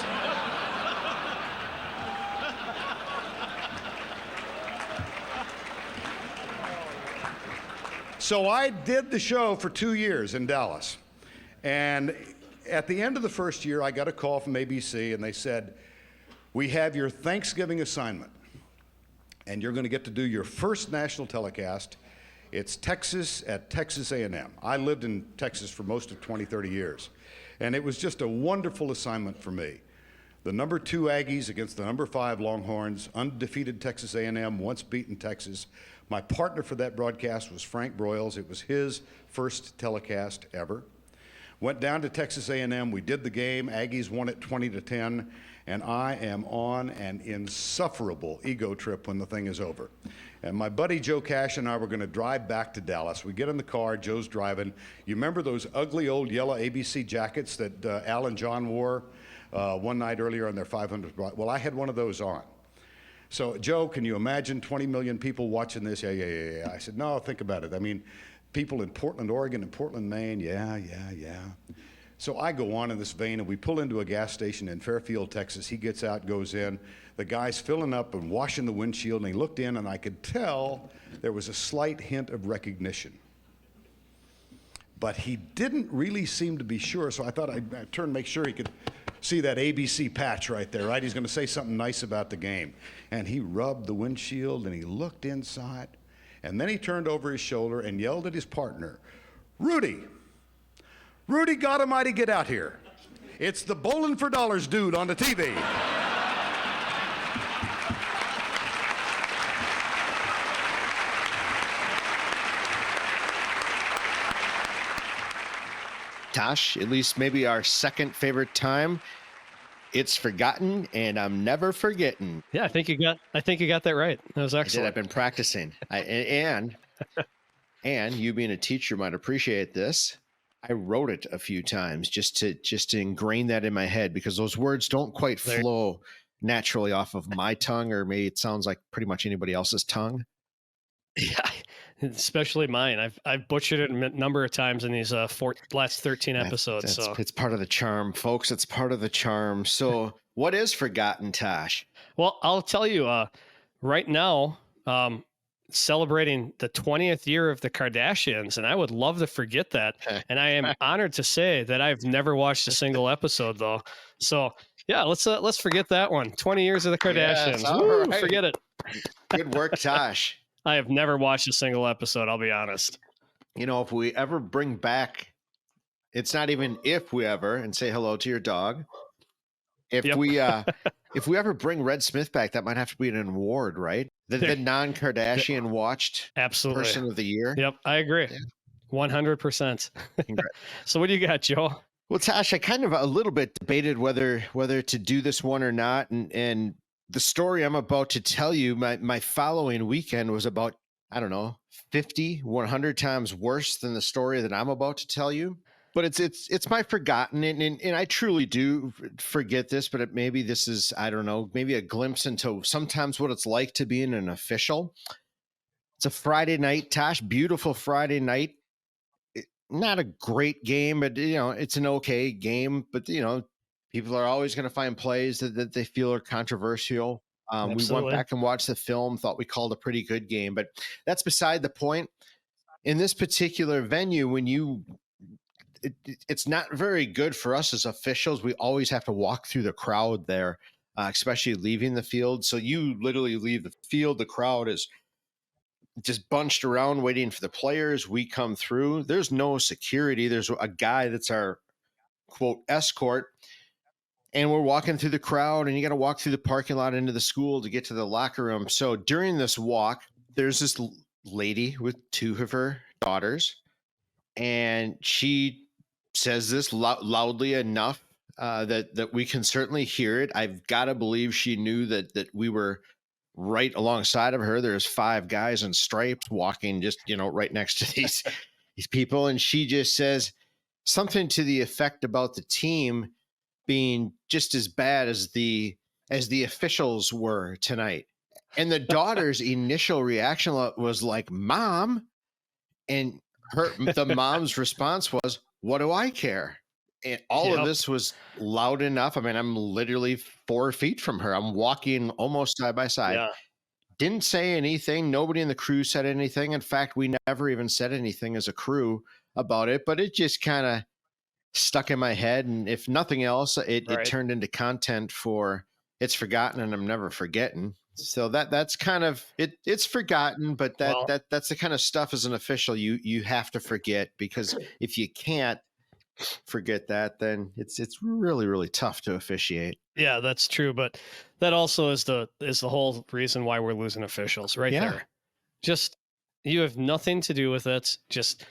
So I did the show for 2 years in Dallas. And at the end of the first year, I got a call from ABC, and they said, we have your Thanksgiving assignment, and you're going to get to do your first national telecast. It's Texas at Texas A&M. I lived in Texas for most of 20, 30 years, and it was just a wonderful assignment for me. The number 2 Aggies against the number 5 Longhorns, undefeated Texas A&M, once beaten Texas. My partner for that broadcast was Frank Broyles. It was his first telecast ever. Went down to Texas A&M. We did the game. Aggies won it 20-10, and I am on an insufferable ego trip when the thing is over. And my buddy Joe Cash and I were going to drive back to Dallas. We get in the car. Joe's driving. You remember those ugly old yellow ABC jackets that Al and John wore one night earlier on their 500th? Well, I had one of those on. So, Joe, can you imagine 20 million people watching this? Yeah. I said, no, think about it. I mean, people in Portland, Oregon, and Portland, Maine, yeah. So I go on in this vein, and we pull into a gas station in Fairfield, Texas. He gets out, goes in. The guy's filling up and washing the windshield, and he looked in, and I could tell there was a slight hint of recognition. But he didn't really seem to be sure, so I thought I'd turn to make sure he could see that ABC patch right there, right? He's going to say something nice about the game. And he rubbed the windshield, and he looked inside, and then he turned over his shoulder and yelled at his partner, Rudy, God Almighty, get out here. It's the Bowling for Dollars dude on the TV. Tosh, at least maybe our second favorite time. It's forgotten, and I'm never forgetting. Yeah, I think you got that right. That was excellent. I've been practicing. And you being a teacher might appreciate this. I wrote it a few times just to ingrain that in my head, because those words don't quite flow naturally off of my tongue, or maybe it sounds like pretty much anybody else's tongue. Yeah, especially mine. I've butchered it a number of times in these last 13 episodes. So it's part of the charm, folks. It's part of the charm. So what is forgotten, Tosh? Well, I'll tell you, right now, celebrating the 20th year of the Kardashians, and I would love to forget that. And I am honored to say that I've never watched a single episode, though. So yeah, let's forget that one. 20 years of the Kardashians. Yes, all Woo, right. forget it. Good work, Tosh. I have never watched a single episode, I'll be honest. You know, if we ever bring back, it's not even if we ever, and say hello to your dog. If we ever bring Red Smith back, that might have to be an award, right? The non-Kardashian watched Absolutely. person of the year. Yep, I agree. Yeah. 100%. So what do you got, Joe? Well, Tosh, I kind of a little bit debated whether to do this one or not, and the story I'm about to tell you, my following weekend was about, I don't know, 50, 100 times worse than the story that I'm about to tell you. But it's my forgotten, and I truly do forget this, but maybe this is, I don't know, maybe a glimpse into sometimes what it's like to be an official. It's a Friday night, Tosh, beautiful Friday night. Not a great game, but, you know, it's an okay game. But, you know, people are always going to find plays that they feel are controversial. We went back and watched the film, thought we called a pretty good game, but that's beside the point. In this particular venue, when it's not very good for us as officials. We always have to walk through the crowd there, especially leaving the field. So you literally leave the field. The crowd is just bunched around waiting for the players. We come through. There's no security. There's a guy that's our, quote, escort. And we're walking through the crowd, and you got to walk through the parking lot into the school to get to the locker room. So during this walk, there's this lady with two of her daughters, and she says this loudly enough that we can certainly hear it. I've got to believe she knew that we were right alongside of her. There's 5 guys in stripes walking just, you know, right next to these people. And she just says something to the effect about the team being just as bad as the officials were tonight. And the daughter's initial reaction was like, "Mom," and the mom's response was, "What do I care?" And all of this was loud enough. I mean, I'm literally 4 feet from her. I'm walking almost side by side. Yeah. Didn't say anything. Nobody in the crew said anything. In fact, we never even said anything as a crew about it, but it just kind of stuck in my head. And if nothing else, it turned into content for It's Forgotten and I'm Never Forgetting. So that's kind of it's forgotten, but that's the kind of stuff as an official you have to forget, because if you can't forget that, then it's really, really tough to officiate. Yeah, that's true. But that also is the whole reason why we're losing officials right there. Just, you have nothing to do with it. Just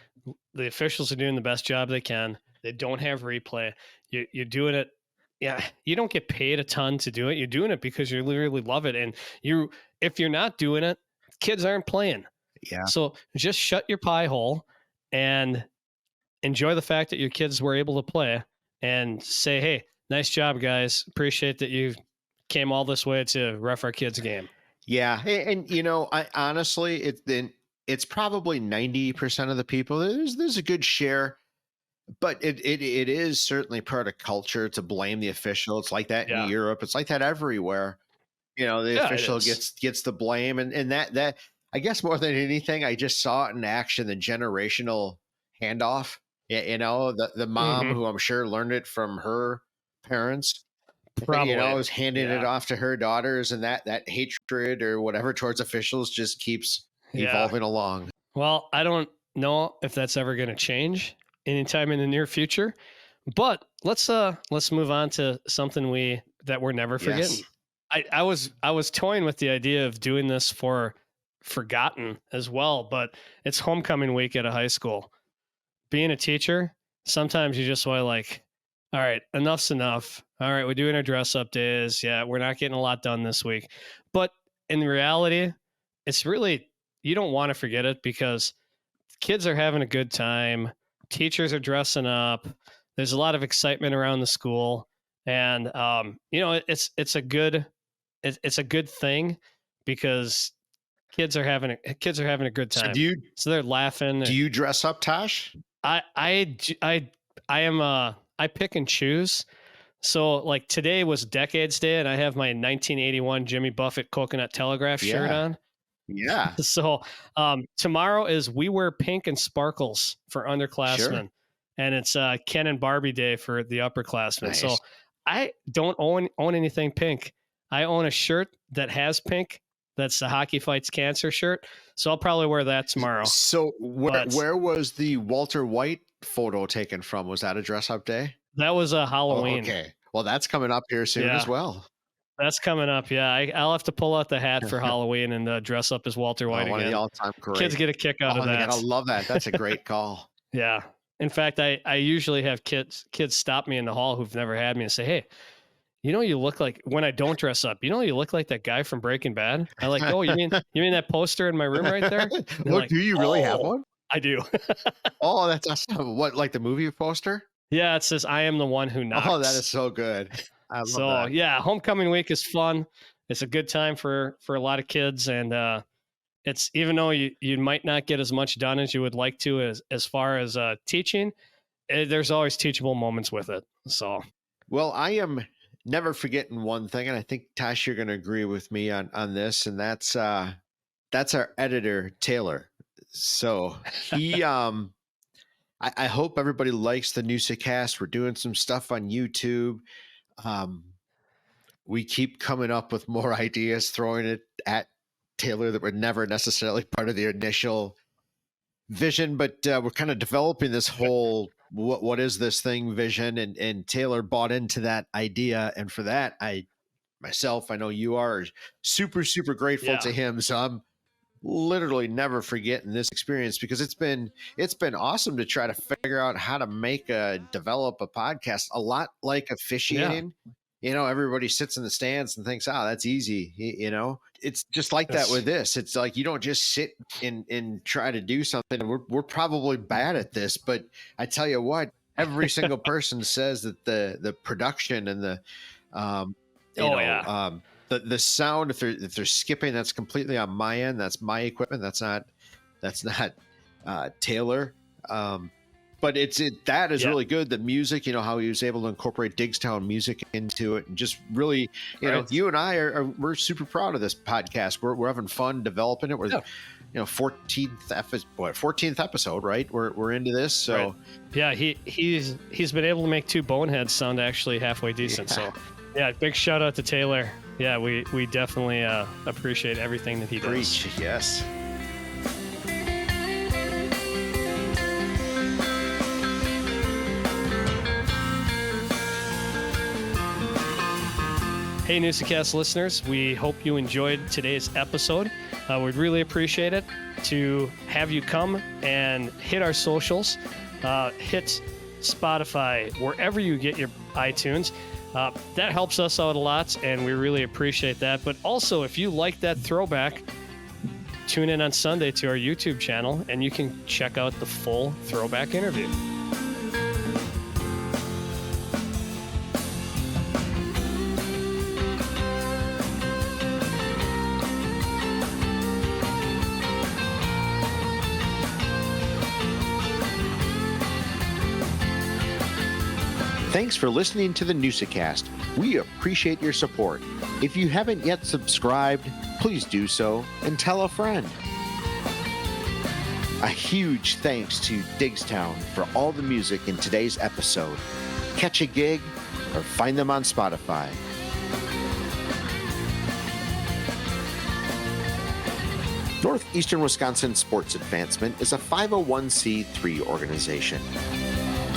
the officials are doing the best job they can. They don't have replay. You're doing it. Yeah, you don't get paid a ton to do it. You're doing it because you literally love it. And if you're not doing it, kids aren't playing. Yeah. So just shut your pie hole and enjoy the fact that your kids were able to play, and say, "Hey, nice job, guys. Appreciate that you came all this way to ref our kids' game." Yeah. And you know, I honestly, it's probably 90% of the people. There's a good share. But it is certainly part of culture to blame the official. It's like that in Europe. It's like that everywhere. You know, the official gets the blame, and that I guess more than anything, I just saw it in action, the generational handoff. You know, the mom who I'm sure learned it from her parents. Probably, you know, is handing it off to her daughters, and that hatred or whatever towards officials just keeps evolving along. Well, I don't know if that's ever going to change anytime in the near future, but let's move on to something that we're never forgetting. I was toying with the idea of doing this for Forgotten as well, but it's homecoming week at a high school. Being a teacher, sometimes you just want to, like, all right, enough's enough. All right, we're doing our dress up days. Yeah, we're not getting a lot done this week. But in reality, it's really, you don't want to forget it, because kids are having a good time. Teachers are dressing up. There's a lot of excitement around the school, and you know, it's a good thing, because kids are having a good time. So they're laughing. Do you dress up, Tosh? I pick and choose. So like today was Decades Day, and I have my 1981 Jimmy Buffett Coconut Telegraph shirt on. Yeah. So tomorrow is We Wear Pink and Sparkles for underclassmen. Sure. And it's Ken and Barbie Day for the upperclassmen. Nice. So I don't own anything pink. I own a shirt that has pink. That's the Hockey Fights Cancer shirt. So I'll probably wear that tomorrow. So where was the Walter White photo taken from? Was that a dress-up day? That was a Oh, Halloween. okay. Well, that's coming up here soon Yeah. as well. That's coming up. Yeah, I'll have to pull out the hat for Halloween and dress up as Walter White One of again. the all-time great. Kids get a kick out of They that. gotta love that. That's a great call. Yeah. In fact, I usually have kids stop me in the hall who've never had me and say, "Hey, you look like, when I don't dress up, you look like that guy from Breaking Bad." I'm like, "Oh, you mean that poster in my room right there?" Look, like, do you really have one? I do. Oh, that's awesome. What, like the movie poster? Yeah, it says, "I am the one who knocks." Oh, that is so good. I love So that. yeah, homecoming week is fun. It's a good time for a lot of kids, and it's, even though you might not get as much done as you would like to as far as teaching, there's always teachable moments with it. So Well, I am never forgetting one thing, and I think, Tosh, you're going to agree with me on this, and that's our editor, Taylor. So he, I hope everybody likes the NEWSA-Cast. We're doing some stuff on YouTube. We keep coming up with more ideas, throwing it at Taylor that were never necessarily part of the initial vision, but we're kind of developing this whole what is this thing vision, and Taylor bought into that idea, and for that I know you are super grateful to him. So I'm literally never forgetting this experience, because it's been awesome to try to figure out how to develop a podcast, a lot like officiating. Everybody sits in the stands and thinks, that's easy. It's just like that with this. It's like, you don't just sit and try to do something. And we're probably bad at this, but I tell you what, every single person says that the production and the sound, if they're skipping, that's completely on my end. That's my equipment. That's not Taylor. But that is really good. The music, how he was able to incorporate Digstown music into it, and just really, you and I we're super proud of this podcast. We're having fun developing it. We're 14th episode, right? We're into this. So yeah, he's been able to make two boneheads sound actually halfway decent. Yeah. So yeah, big shout out to Taylor. Yeah, we definitely appreciate everything that he does. Preach, yes. Hey, NEWSA-Cast listeners, we hope you enjoyed today's episode. We'd really appreciate it to have you come and hit our socials, hit Spotify, wherever you get your iTunes. That helps us out a lot, and we really appreciate that. But also, if you like that throwback, tune in on Sunday to our YouTube channel, and you can check out the full throwback interview. Thanks for listening to the NEWSA-Cast. We appreciate your support. If you haven't yet subscribed, please do so and tell a friend. A huge thanks to Digstown for all the music in today's episode. Catch a gig or find them on Spotify. Northeastern Wisconsin Sports Advancement is a 501c3 organization.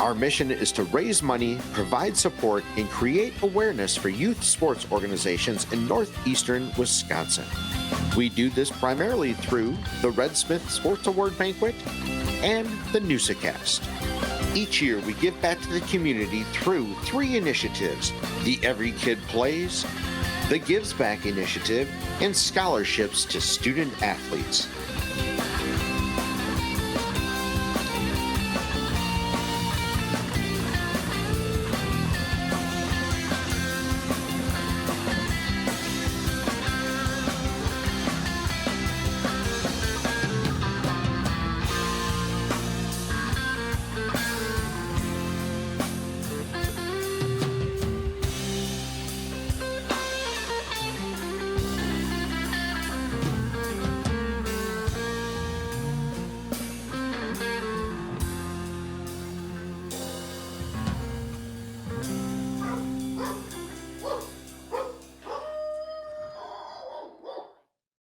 Our mission is to raise money, provide support, and create awareness for youth sports organizations in northeastern Wisconsin. We do this primarily through the Red Smith Sports Award Banquet and the NEWSA-Cast. Each year, we give back to the community through 3 initiatives: the Every Kid Plays, the Gives Back Initiative, and scholarships to student athletes.